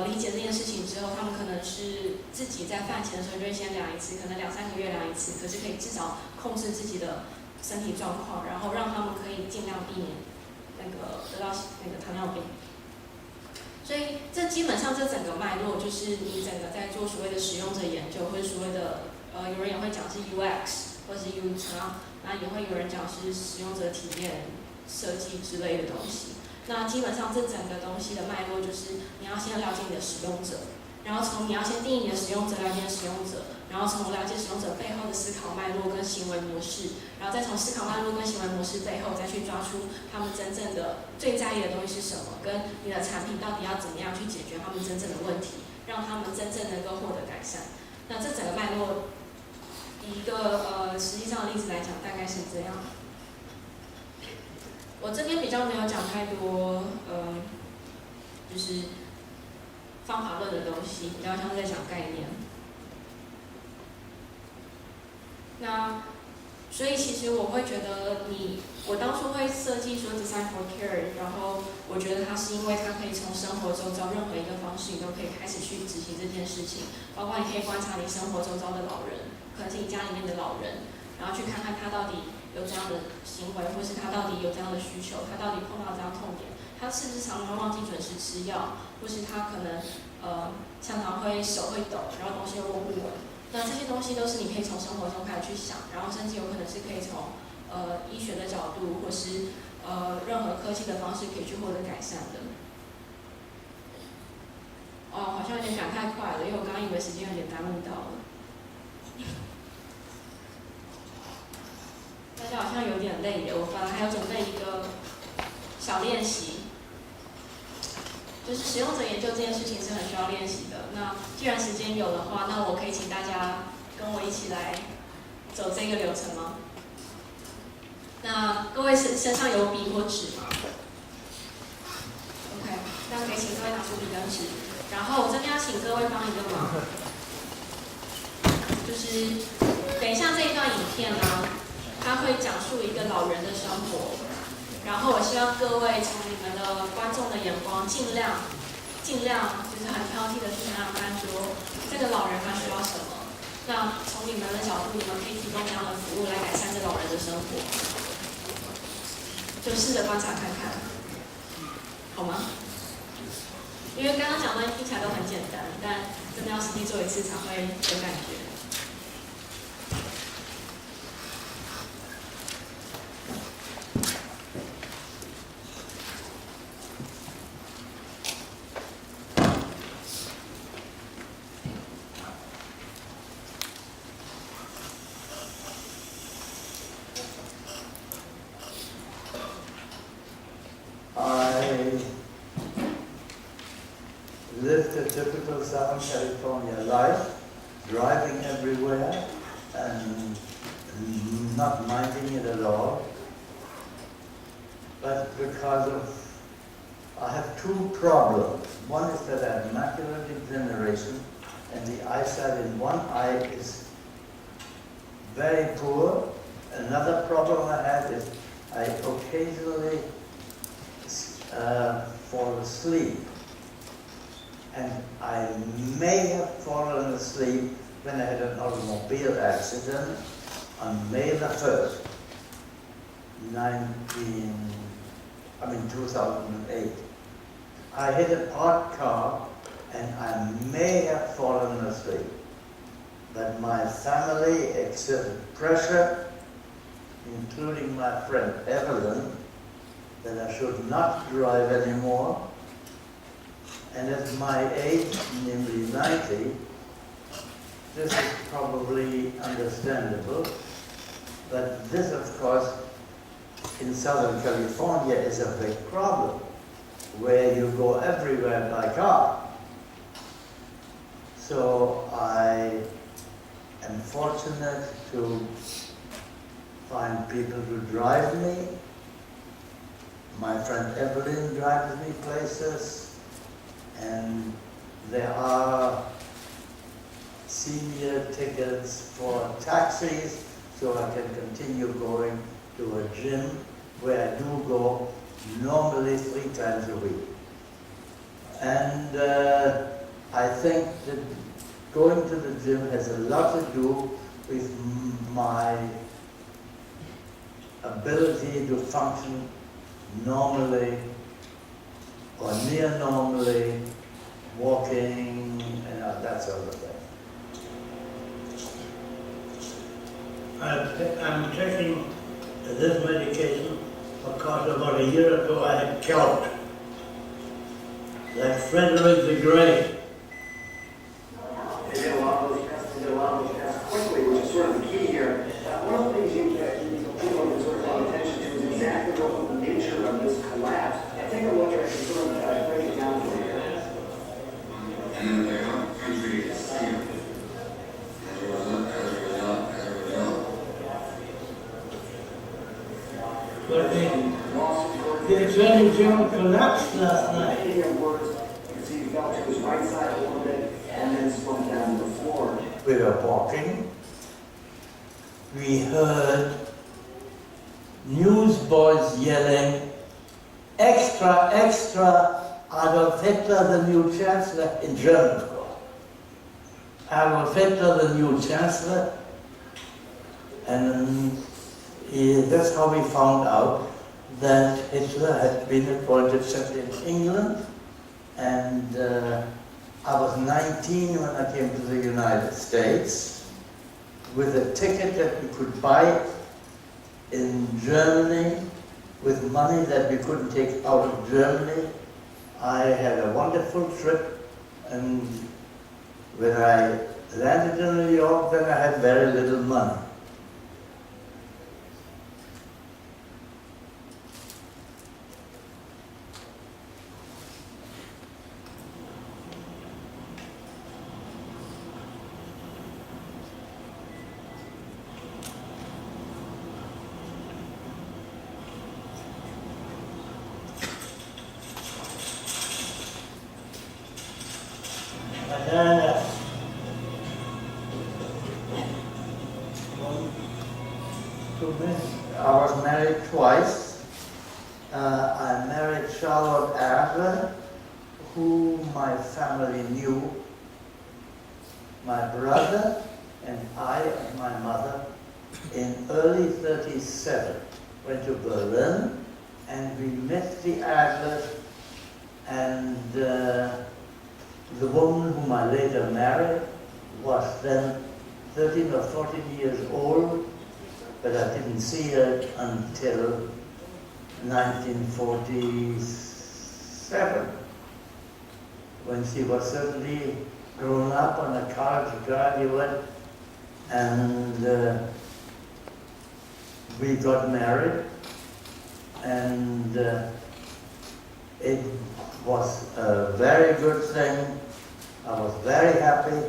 理解这件事情之后，他们可能是自己在饭前的时候就会先量一次，可能2-3个月量一次，可是可以至少控制自己的身体状况，然后让他们可以尽量避免得到糖尿病。所以这基本上这整个脉络就是你整个在做所谓的使用者研究，或者所谓的有人也会讲是 UX 或是 UX， 那也会有人讲是使用者体验设计之类的东西。那基本上这整个东西的脉络就是你要先了解你的使用者，然后你要先定义你的使用者，了解使用者，然后从了解使用者背后的思考脉络跟行为模式，然后再从思考脉络跟行为模式背后再去抓出他们真正的最在意的东西是什么，跟你的产品到底要怎么样去解决他们真正的问题，让他们真正能够获得改善。那这整个脉络，以一个实际上的例子来讲，大概是这样。我这边比较没有讲太多就是方法论的东西，比较像是在讲概念。那所以其实我会觉得我当初会设计说 Design for Care， 然后我觉得它是因为它可以从生活周遭任何一个方式，你都可以开始去执行这件事情，包括你可以观察你生活周遭的老人，可能是你家里面的老人，然后去看看他到底有这样的行为，或是他到底有这样的需求，他到底碰到这样痛点，他是不是常常忘记准时吃药，或是他可能常常会手会抖，然后东西又握不稳。那这些东西都是你可以从生活中开始去想，然后甚至有可能是可以从医学的角度，或是任何科技的方式可以去获得改善的。好像有点讲太快了，因为我刚刚以为时间有点耽误到了。大家好像有点累耶，我本来还有准备一个小练习，就是使用者研究这件事情是很需要练习的。那既然时间有的话，那我可以请大家跟我一起来走这个流程吗？那各位身上有笔或纸吗 ？OK， 那可以请各位拿出笔跟纸。然后我这边要请各位帮一个忙，就是等一下这一段影片呢，它会讲述一个老人的生活，然后我希望各位从你们的观众的眼光，尽量尽量就是很挑剔的去想想看说，这个老人他需要什么。那从你们的角度，你们可以提供怎样的服务来改善这老人的生活？就试着观察看看，好吗？因为刚刚讲的听起来都很简单，但真的要实际做一次才会有感觉。Lived a typical Southern California life, driving everywhere and not minding it at all. But because of, I have two problems. One is that I have macular degeneration and the eyesight in one eye is very poor. Another problem I have is I occasionally fall asleep. And I may have fallen asleep when I had an automobile accident on May the 1st, 2008. I hit a parked car and I may have fallen asleep. But my family exerted pressure, including my friend Evelyn, that I should not drive anymore. And at my age, namely 90, this is probably understandable. But this, of course, in Southern California is a big problem, where you go everywhere by car. So I am fortunate to find people to drive me. My friend Evelyn drives me places. And there are senior tickets for taxis, so I can continue going to a gym where I do go normally 3 times a week. And I think that going to the gym has a lot to do with my ability to function normally or near normally, walking, and that sort of thing. I'm taking this medication because about a year ago I had gout. Like Frederick the Great. They did a lot of those tests quickly, which is sort of the key here. One of the things people can sort of pay attention to is exactly what the nature of this collapse. Take a look at it and sort of break it down for you. And then the country is sealed. As a result. But the Attorney General collapsed last night. In your words, you can see he fell to his right side a little bit and then slumped down to the floor. We were walking. We heard newsboys yelling, "Extra, extra, Adolf Hitler, the new Chancellor," in German, of course. Adolf Hitler, the new Chancellor. And that's how we found out that Hitler had been appointed simply in England. And I was 19 when I came to the United States with a ticket that we could buy in Germany with money that we couldn't take out of Germany. I had a wonderful trip, and when I landed in New York, then I had very little money. I was married twice. I married Charlotte Adler, who my family knew. My brother and I and my mother in early 37 went to Berlin, and we met the Adlers, and the woman whom I later married was then 13 or 14 years old, but I didn't see her until 1947, when she was certainly grown up and a college graduate, and we got married, and it was a very good thing. I was very happy,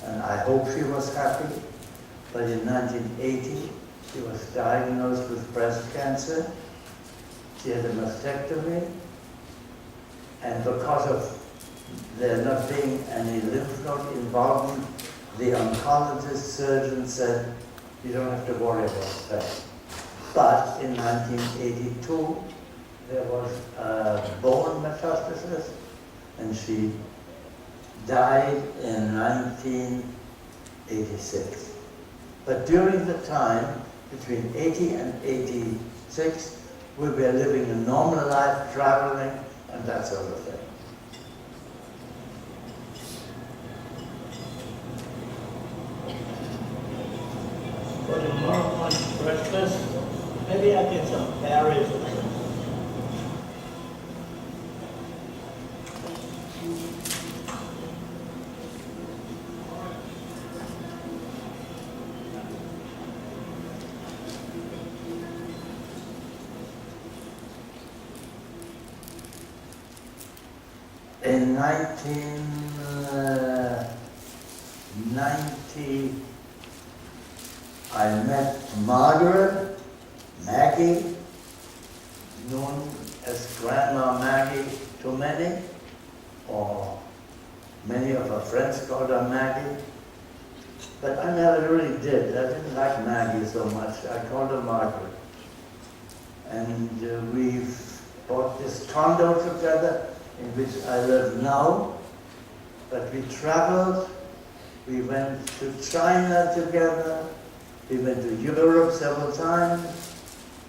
and I hope she was happy. But in 1980, she was diagnosed with breast cancer. She had a mastectomy, and because of there not being any lymph node involvement, the oncologist surgeon said, you don't have to worry about that. But in 1982, there was a bone metastasis, and she died in 1986. But during the time, between 80 and 86, we were living a normal life, traveling, and that sort of thing. For tomorrow morning breakfast, maybe I get some berries or something. In 1990, I met Margaret, Maggie, known as Grandma Maggie to many, or many of her friends called her Maggie. But I never really did. I didn't like Maggie so much. I called her Margaret. And we bought this condo together in which I live now. But we traveled. We went to China together. We went to Europe several times,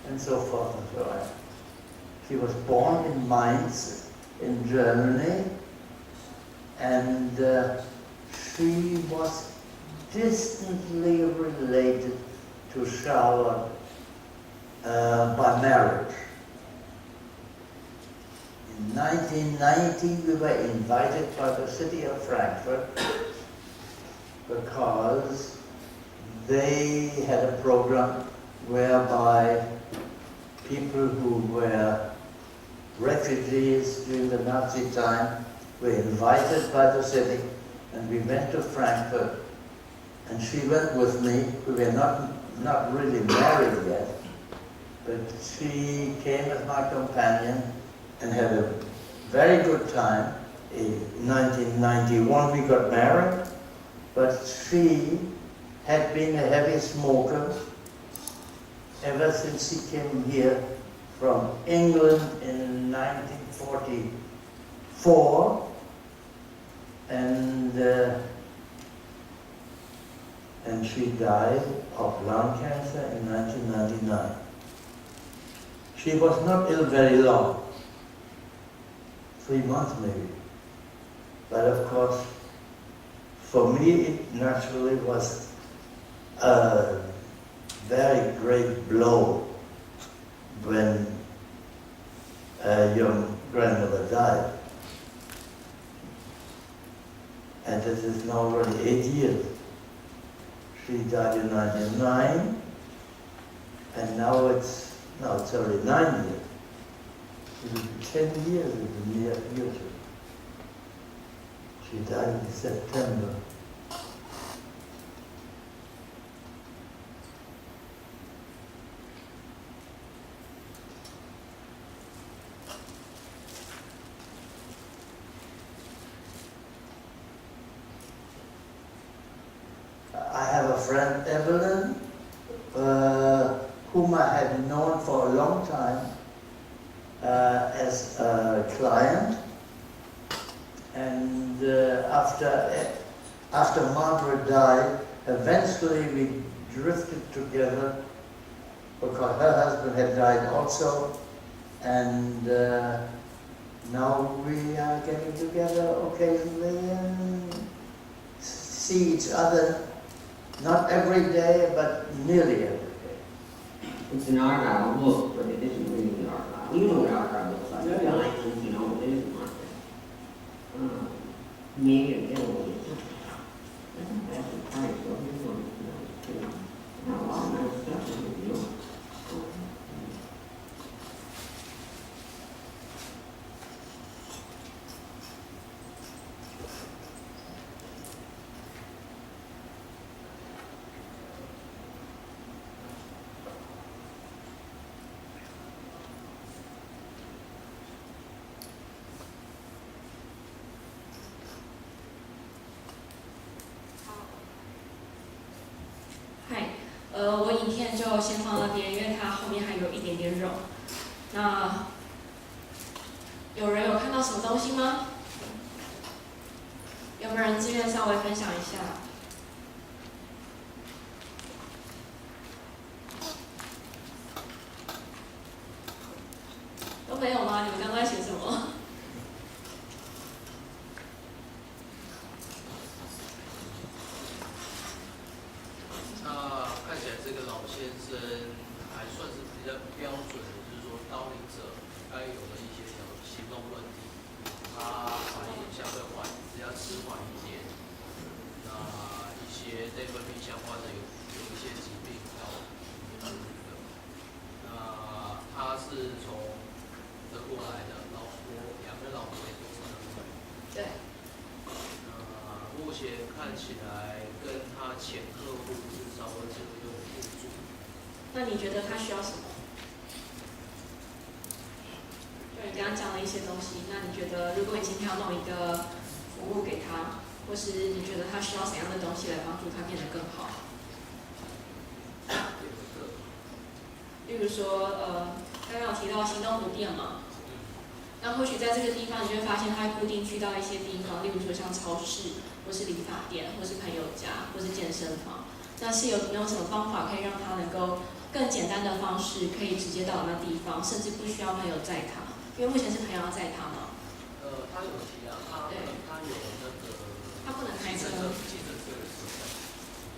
and so forth and so on. She was born in Mainz, in Germany, and she was distantly related to Charlotte by marriage. In 1990, we were invited by the city of Frankfurt because they had a program whereby people who were refugees during the Nazi time were invited by the city, and we went to Frankfurt, and she went with me. We were not really married yet, but she came as my companion and had a very good time. In 1991 we got married, but she had been a heavy smoker ever since he came here from England in 1944, and she died of lung cancer in 1999. She was not ill very long, 3 months maybe, but of course for me it naturally was a very great blow when your grandmother died. And this is now already 8 years. She died in 1999, and now it's already 9 years. It will be 10 years in the near future. She died in September. I have a friend, Evelyn, whom I had known for a long time as a client. And after Margaret died, eventually we drifted together because her husband had died also, and now we are getting together occasionally and see each other, not every day, but nearly every day. It's an Argyle book, but it isn't really Argyle. You know what Argyle looks like. It's like, you know, it isn't like that. Maybe a giveaway. That's the price, so you know, not a lot of nice stuff in it, you know.我影片就先放那边，因为它后面还有一点点肉。那有人有看到什么东西吗？有没有人自愿稍微分享一下？都没有吗？你们刚刚在写什么？看起来这个老先生还算是比较标准的，就是说高龄者该有的一些行动问题，他反应相对缓，比较迟缓一点。那一些内分泌相关的有一些疾病要注意的。那他是从德国来的，两个老婆也都是德国人。对。目前看起来跟他前客户是稍微这个有互助。那你觉得他需要什么？就你刚刚讲了一些东西，那你觉得如果你今天要弄一个服务给他，或是你觉得他需要怎样的东西来帮助他变得更好？例如说，刚刚有提到行动不便嘛，那或许在这个地方，你就会发现他会固定去到一些地方，例如说像超市，或是理发店，或是朋友家，或是健身房。那是有没有什么方法可以让他能够更简单的方式，可以直接到那地方，甚至不需要朋友载他？因为目前是朋友要载他嘛。他有提啊，他有那个，他不能开车。计程车的时候。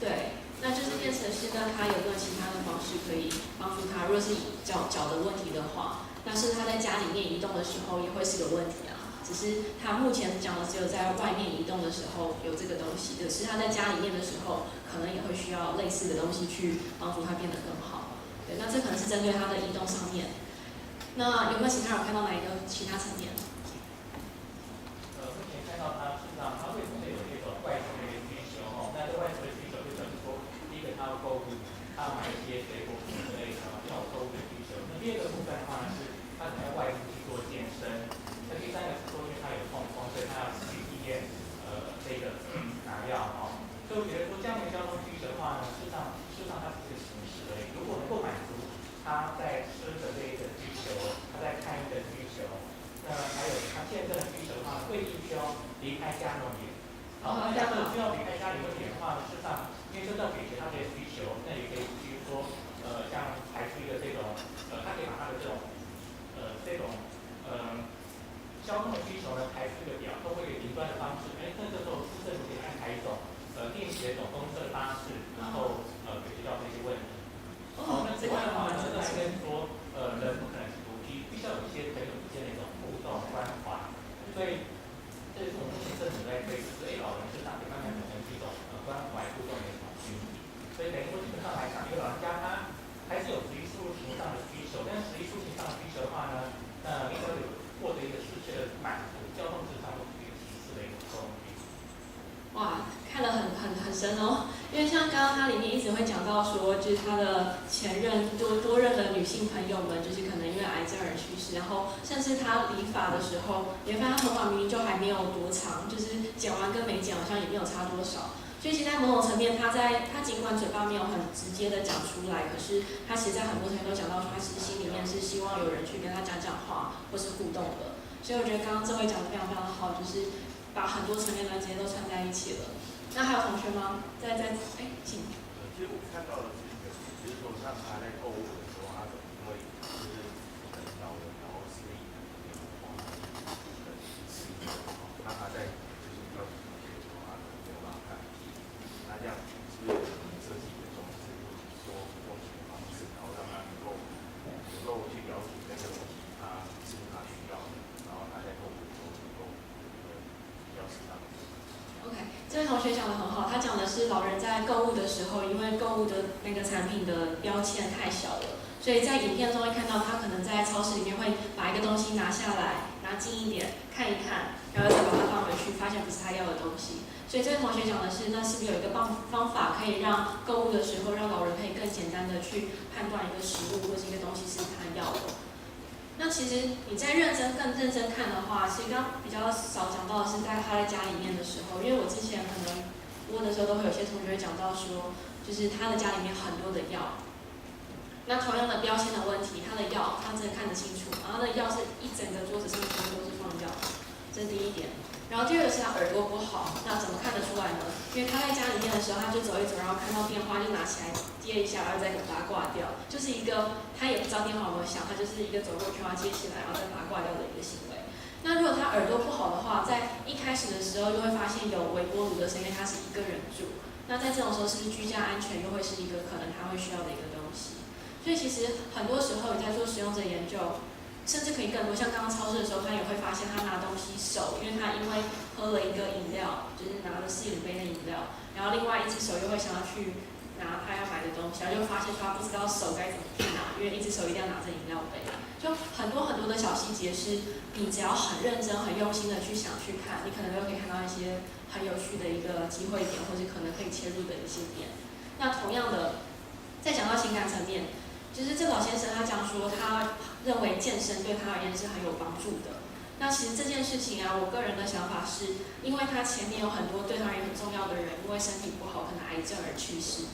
对，那就是变成是那他有没有其他的方式可以帮助他？如果是脚的问题的话，那是他在家里面移动的时候也会是个问题啊。只是他目前讲的只有在外面移动的时候有这个东西，可是他在家里面的时候，可能也会需要类似的东西去帮助他变得更好。对，那这可能是针对他的移动上面。那有没有其他人看到哪一个其他层面？目前看到他事实上他为什么会有这种外出的一个需求哦？那这外出的需求就等于说，第一个他要购物，他要买一些水果之类的，这种购物的需求。那第二个部分的话呢，是他可能要外出去做健身。那第三个是说，因为他有痛风，所以他要去医院拿药哦。所以我觉得说这样的交通需求的话呢，事实上它只是个形式而已。如果能够满足他在吃的这个需求，他在看医的需求，那还有他健身的需求的话，未必需要离开家那么远。那假设需要离开家里那么远的话呢，事实上因为这要解决他的需求，那也可以比如说像排出一个这种他可以把他的这种交通的需求呢排出一个表，通过一个云端的方式，那这时候市政府可以安排一种定期的一种公车的巴士，然后解决掉这些问题。那此外的话呢，还跟说人不可能是独居，必须要有一些朋友之间的一种互动关怀。所以这是我们目前政府在推，就是老人身上可以慢慢形成这种关怀互动的一种群体。所以等于说基本上来讲，因为老人家他还是有食衣住行上的需求，但是食衣住行上的需求的话呢，那应该有获得一个实质的满足，交通智商都是一个其次的一个工具。哇，看得很深哦。因为像刚刚它里面一直会讲到说，就是他的前任多任的女性朋友们，就是可能因为癌症而去世，然后甚至他理发的时候，你会发现他头发明明就还没有多长，就是剪完跟没剪好像也没有差多少。所以其实在某种层面，他尽管嘴巴没有很直接的讲出来，可是他其实在很多层面都讲到说，他其实心里面是希望有人去跟他讲话或是互动的。所以我觉得刚刚这位讲得非常非常好，就是把很多层面直接都串在一起了。那还有同学吗？请。其实我看到的是一个，就是说像他在购物的时候，他可能会就是很高的，然后是一个变化，那他在就是要体现的时候，他可能没有办法看清。那这样是不是有可能设计的装置，或者说用什么方式，然后让他能够去了解那个东西，他是不是他需要的，然后他在购物的时候能够比较适当的。OK， 这位同学讲的很好，他讲的是老人在购物的时候，因为购物的那个产品的标签太小了，所以在影片中会看到他可能在超市里面会把一个东西拿下来，拿近一点看一看，然后再把它放回去，发现不是他要的东西。所以这位同学讲的是，那是不是有一个方法可以让购物的时候，让老人可以更简单的去判断一个食物或是一个东西是他要的？那其实你在更认真看的话，其实刚比较少讲到的是在他在家里面的时候，因为我之前可能播的时候都会有些同学会讲到说，就是他的家里面很多的药，那同样的标签的问题，他的药他真的看得清楚，然后他的药是一整个桌子上全部都是放药，这是第一点。然后第二个是他耳朵不好，那怎么看得出来呢？因为他在家里面的时候，他就走一走，然后看到电话就拿起来接一下，然后再把它挂掉，就是一个他也不知道电话有没有响，他就是一个走过去然后接起来，然后再把它挂掉的一个行为。那如果他耳朵不好的话，在一开始的时候就会发现有微波炉的声音，因为他是一个人住。那在这种时候，是不是居家安全又会是一个可能他会需要的一个东西？所以其实很多时候你在做使用者研究，甚至可以更多。像刚刚超市的时候，他也会发现他拿东西手，因为他因为喝了一个饮料，就是拿了40杯的饮料，然后另外一只手又会想要去拿他要买的东西，然后就发现说他不知道手该怎么去拿，因为一只手一定要拿着饮料杯。就很多的小细节是你只要很认真、很用心的去想去看，你可能都可以看到一些很有趣的一个机会点，或是可能可以切入的一些点。那同样的，再讲到情感层面，就是这老先生他讲说，他认为健身对他而言是很有帮助的。那其实这件事情啊，我个人的想法是，因为他前面有很多对他而言很重要的人，因为身体不好，可能癌症而去世。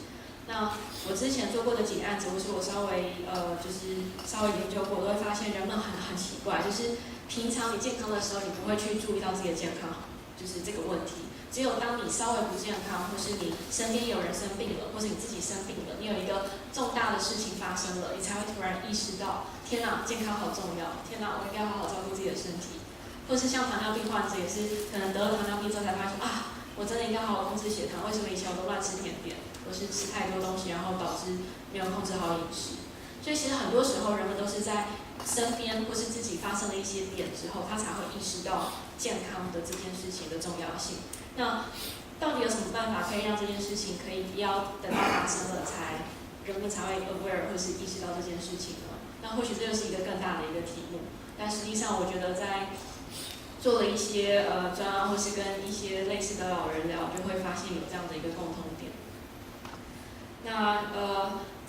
那我之前做过的几个案子，或是我稍微研究过，我都会发现人们很奇怪，就是平常你健康的时候，你不会去注意到自己的健康，就是这个问题。只有当你稍微不健康，或是你身边有人生病了，或是你自己生病了，你有一个重大的事情发生了，你才会突然意识到，天哪，健康好重要！天哪，我应该好好照顾自己的身体。或是像糖尿病患者也是，可能得了糖尿病之后才发现说啊，我真的应该好好控制血糖。为什么以前我都乱吃甜点，或是吃太多东西，然后导致没有控制好饮食？所以其实很多时候人们都是在身边或是自己发生了一些点之后，他才会意识到健康的这件事情的重要性。那到底有什么办法可以让这件事情可以不要等到发生了人们才会 aware 或是意识到这件事情呢？那或许这就是一个更大的一个题目。但实际上，我觉得在做了一些专案，或是跟一些类似的老人聊，就会发现有这样的一个共同点。那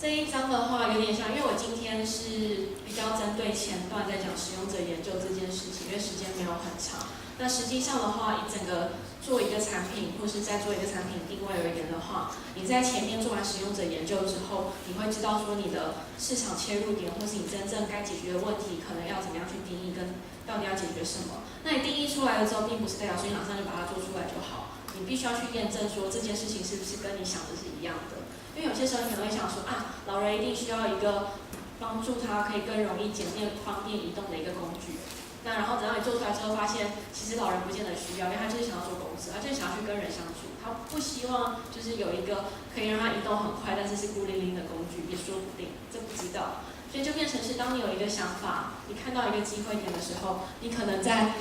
这一章的话有点像，因为我今天是比较针对前段在讲使用者研究这件事情，因为时间没有很长。那实际上的话，以整个做一个产品，或是在做一个产品定位而言的话，你在前面做完使用者研究之后，你会知道说你的市场切入点，或是你真正该解决的问题，可能要怎么样去定义，跟到底要解决什么。那你定义出来了之后，并不是代表说你马上就把它做出来就好，你必须要去验证说这件事情是不是跟你想的是一样的。因为有些时候你可能会想说啊，老人一定需要一个帮助他可以更容易简便方便移动的一个工具。那然后等到你做出来之后，发现其实老人不见得需要，因为他就是想要做公司，他就是想要去跟人相处，他不希望就是有一个可以让他移动很快，但是是孤零零的工具，也说不定，这不知道。所以就变成是，当你有一个想法，你看到一个机会点的时候，你可能在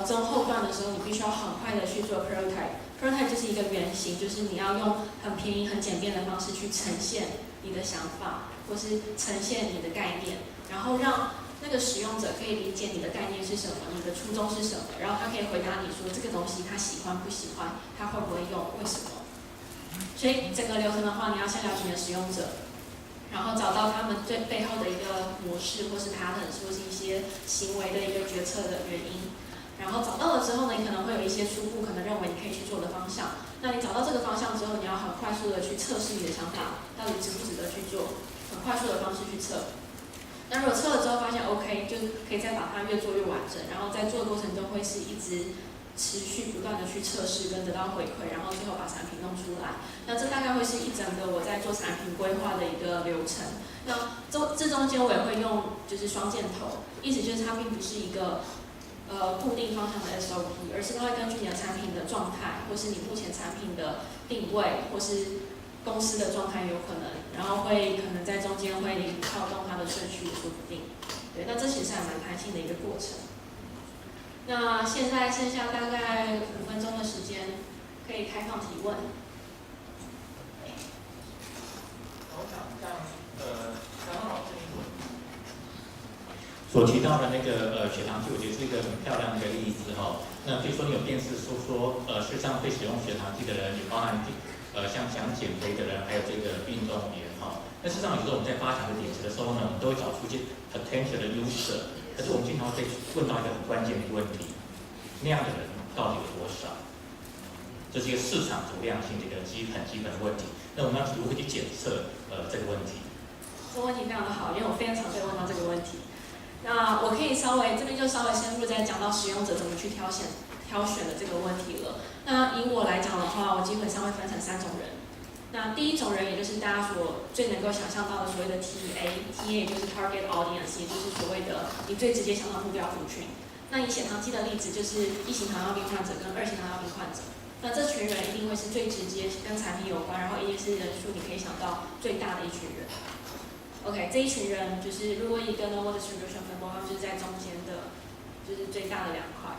中后段的时候，你必须要很快的去做 prototype。prototype 就是一个原型，就是你要用很便宜、很简便的方式去呈现你的想法，或是呈现你的概念，然后让那个使用者可以理解你的概念是什么，你的初衷是什么，然后他可以回答你说这个东西他喜欢不喜欢，他会不会用，为什么。所以整个流程的话，你要先了解你的使用者，然后找到他们最背后的一个模式，或是patterns，或是一些行为的一个决策的原因。然后找到了之后呢，你可能会有一些初步可能认为你可以去做的方向。那你找到这个方向之后，你要很快速的去测试你的想法到底值不值得去做，很快速的方式去测。那如果测了之后发现 OK， 就可以再把它越做越完整，然后在做的过程中会是一直持续不断的去测试跟得到回馈，然后最后把产品弄出来。那这大概会是一整个我在做产品规划的一个流程。那这中间我也会用就是双箭头，意思就是它并不是一个固定方向的 SOP， 而是它会根据你的产品的状态，或是你目前产品的定位，或是公司的状态有可能，然后会可能在中间会跳动它的顺序，说不定。对，那这其实还蛮弹性的一个过程。那现在剩下大概5分钟的时间，可以开放提问。我想像刚刚老师所提到的那个血糖计，我觉得是一个很漂亮的一个例子哈。那比如说你有辨识出说事实上会使用血糖计的人，也包含像想减肥的人，还有这个运动员哈。那事实上有时候我们在发想的点子的时候呢，我们都会找出一些 potential 的 user， 可是我们经常会问到一个很关键的问题：那样的人到底有多少？这是一个市场足量性的一个很基本的问题。那我们要如何去检测这个问题？这个问题非常的好，因为我非常常被问到这个问题。那我可以这边就稍微深入再讲到使用者怎么去挑选的这个问题了。那以我来讲的话，我基本上会分成3种人。那第一种人，也就是大家最能够想象到的所谓的 TA 也就是 Target Audience， 也就是所谓的你最直接想到目标族群。那以血糖机的例子，就是1型糖尿病患者跟2型糖尿病患者。那这群人一定会是最直接跟产品有关，然后一定是人数你可以想到最大的一群人。OK， 这一群人就是如果一个 normal distribution 分布，他们就是在中间的，就是最大的2块。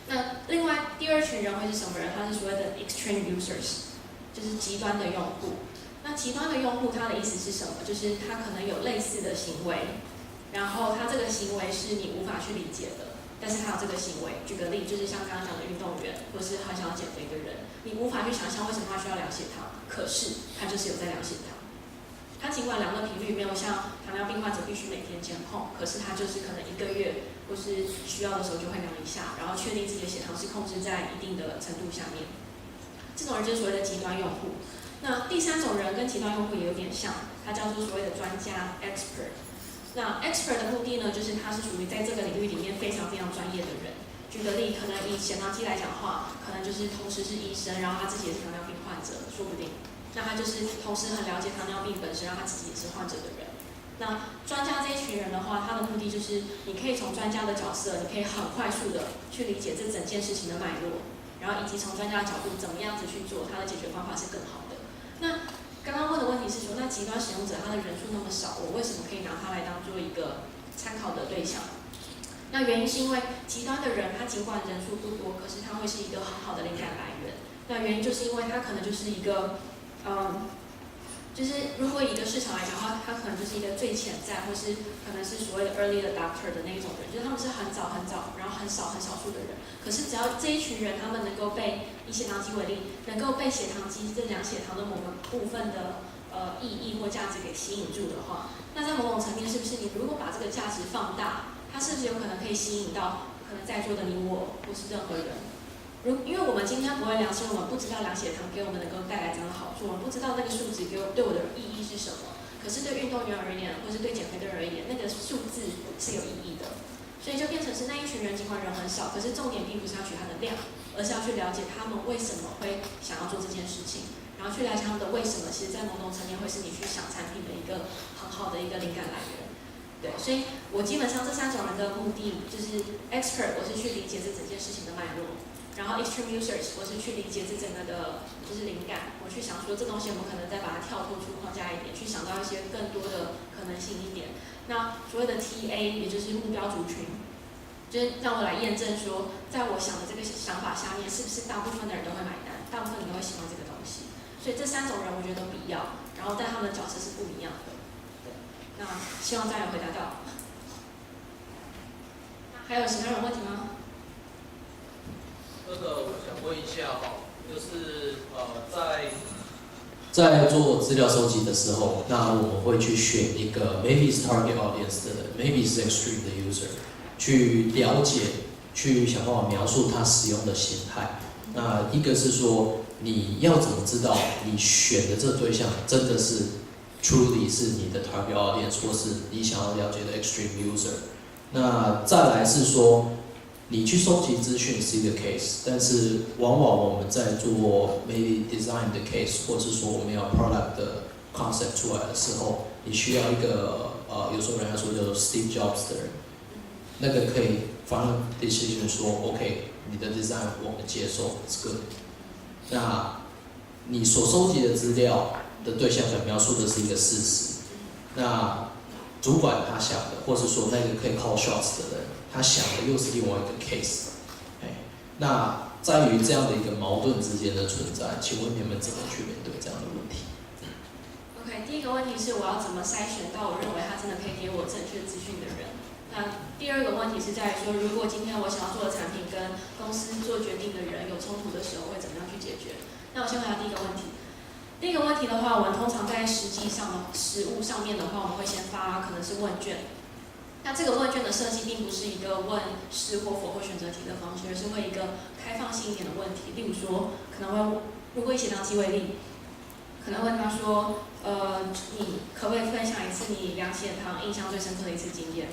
那另外第2群人会是什么人？他是所谓的 extreme users， 就是极端的用户。那极端的用户他的意思是什么？就是他可能有类似的行为，然后他这个行为是你无法去理解的。但是他有这个行为，举个例，就是像刚刚讲的运动员，或是很想要减肥的人，你无法去想象为什么他需要量血糖，可是他就是有在量血糖。他尽管量的频率没有像糖尿病患者必须每天监控，可是他就是可能1个月或是需要的时候就会量一下，然后确定自己的血糖是控制在一定的程度下面。这种人就是所谓的极端用户。那第3种人跟极端用户也有点像，他叫做所谓的专家 expert。那 expert 的目的呢，就是他是属于在这个领域里面非常非常专业的人。举个例，可能以血糖机来讲的话，可能就是同时是医生，然后他自己也是糖尿病患者，说不定。那他就是同时很了解糖尿病本身，让他自己也是患者的人。那专家这一群人的话，他的目的就是你可以从专家的角色，你可以很快速的去理解这整件事情的脉络，然后以及从专家的角度怎么样子去做，他的解决方法是更好的。那刚刚问的问题是说，那极端使用者他的人数那么少，我为什么可以拿他来当做一个参考的对象？那原因是因为极端的人他尽管人数不多，可是他会是一个很好的灵感来源。那原因就是因为他可能就是一个就是如果以一个市场来讲的话，他可能就是一个最潜在，或是可能是所谓的 early adopter 的那一种人，就是他们是很早，然后很少数的人。可是只要这一群人，他们能够被以血糖机为例，能够被血糖机这量血糖的某个部分的意义或价值给吸引住的话，那在某种层面，是不是你如果把这个价值放大，它是不是有可能可以吸引到可能在座的你我，或是任何人？因为我们今天不会量，是因为我们不知道量血糖给我们能够带来怎样的好处，我们不知道那个数值对我的意义是什么。可是对运动员而言，或是对减肥的人而言，那个数字是有意义的。所以就变成是那一群人，尽管人很少，可是重点并不是要取它的量，而是要去了解他们为什么会想要做这件事情，然后去了解他们的为什么，其实在某种层面会是你去想产品的一个很好的一个灵感来源。对，所以我基本上这3种人的目的就是 expert， 我是去理解这整件事情的脉络。然后 extreme users， 我是去理解这整个的就是灵感，我去想说这东西我们可能再把它跳脱出框架一点，去想到一些更多的可能性一点。那所谓的 TA， 也就是目标族群，就是让我来验证说，在我想的这个想法下面，是不是大部分的人都会买单，大部分人都会喜欢这个东西。所以这3种人我觉得都必要，然后但他们的角色是不一样的。对，那希望大家有回答到。还有其他人问题吗？我想问一下就是在做资料收集的时候，那我们会去选一个 maybe is target audience 的人 ，maybe is extreme 的 user， 去了解，去想办法描述他使用的形态。那一个是说，你要怎么知道你选的这对象真的是 truly 是你的 target audience， 或是你想要了解的 extreme user？ 那再来是说，你去收集资讯是一个 case， 但是往往我们在做 maybe design 的 case， 或者是说我们要 product 的 concept 出来的时候，你需要一个有时候人家说叫做 Steve Jobs 的人，那个可以 final decision 说 OK， 你的 design 我们接受 ，it's good。那你所收集的资料的对象想描述的是一个事实，那主管他想的，或是说那个可以 call shots 的人，他想的又是另外一个 case。那在于这样的一个矛盾之间的存在，请问你们怎么去面对这样的问题 ？OK， 第一个问题是我要怎么筛选到我认为他真的可以给我正确资讯的人。那第二个问题是在于说，如果今天我想要做的产品跟公司做决定的人有冲突的时候，会怎么样去解决？那我先回答第一个问题。第一个问题的话，我们通常在实务上面的话，我们会先发可能是问卷。那这个问卷的设计并不是一个问是或否或选择题的方式，而是会一个开放性一点的问题。例如说，可能会如果以血糖机为例，可能问他说，你可不可以分享一次你量血糖印象最深刻的一次经验？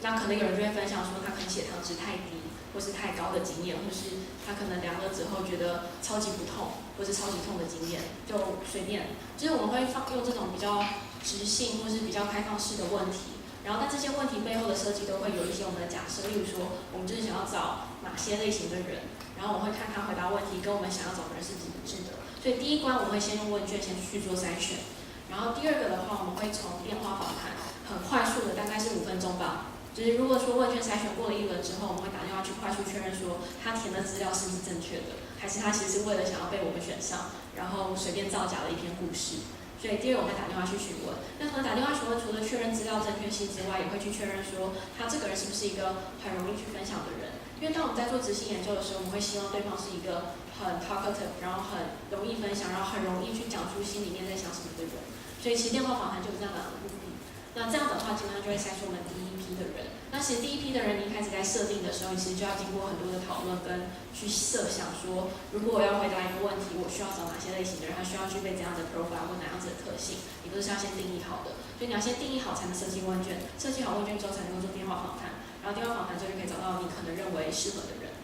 那可能有人就会分享说，他可能血糖值太低，或是太高的经验，或是他可能量了之后觉得超级不痛，或是超级痛的经验，就随便。就是我们会用这种比较直性或是比较开放式的问题，然后但这些问题背后的设计都会有一些我们的假设，例如说我们就是想要找哪些类型的人，然后我们会看他回答问题跟我们想要找的人是不是一致的。所以第一关我们会先用问卷先去做筛选，然后第二个的话我们会从电话访谈，很快速的大概是5分钟吧。就是如果说问卷筛选过了1轮之后，我们会打电话去快速确认说他填的资料是不是正确的，还是他其实是为了想要被我们选上，然后随便造假了一篇故事。所以第二，我们会打电话去询问。那可能打电话询问，除了确认资料正确性之外，也会去确认说他这个人是不是一个很容易去分享的人。因为当我们在做执行研究的时候，我们会希望对方是一个很 talkative， 然后很容易分享，然后很容易去讲出心里面在想什么的人。所以其实电话访谈就是这样的目的。那这样的话，基本上就会筛出我们第一批的人。那其实第一批的人，你一开始在设定的时候，你其实就要经过很多的讨论跟去设想说，如果我要回答一个问题，我需要找哪些类型的人，他需要具备怎样的 profile 或哪样子的特性，你都是要先定义好的。所以你要先定义好才能设计问卷，设计好问卷之后才能够做电话访谈，然后电话访谈之后就可以找到你可能认为适合的人。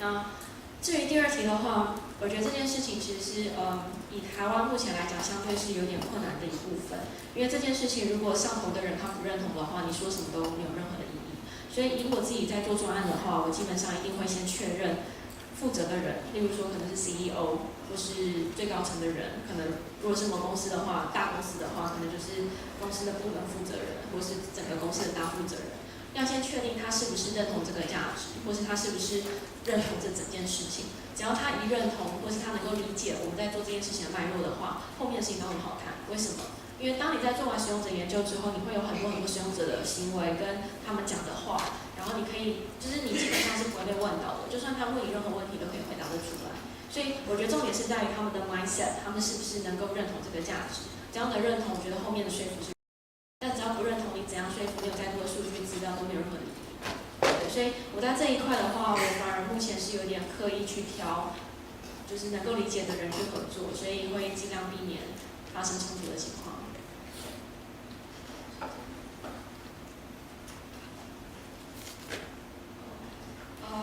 那至于第二题的话，我觉得这件事情其实是以台湾目前来讲，相对是有点困难的一部分。因为这件事情如果上头的人他不认同的话，你说什么都没有任何的意义。所以以我自己在做专案的话，我基本上一定会先确认负责的人，例如说可能是 CEO 或是最高层的人，可能如果是某公司的话，大公司的话，可能就是公司的部门负责人，或是整个公司的大负责人。要先确定他是不是认同这个价值，或是他是不是认同这整件事情。只要他一认同，或是他能够理解我们在做这件事情的脉络的话，后面的事情都很好谈。为什么？因为当你在做完使用者研究之后，你会有很多使用者的行为跟他们讲的话，然后你可以，就是你基本上是不会被问到的，就算他问你任何问题都可以回答得出来。所以我觉得重点是在于他们的 mindset， 他们是不是能够认同这个价值。这样的认同，我觉得后面的说服是。但只要不认同，你怎样说服，你有再多的数据资料都没有任何意义。对，所以我在这一块的话，我反而目前是有点刻意去挑，就是能够理解的人去合作，所以会尽量避免发生冲突的情况。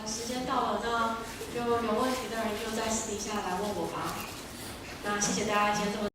时间到了，那就有问题的人就在私底下来问我吧。那谢谢大家今天这么。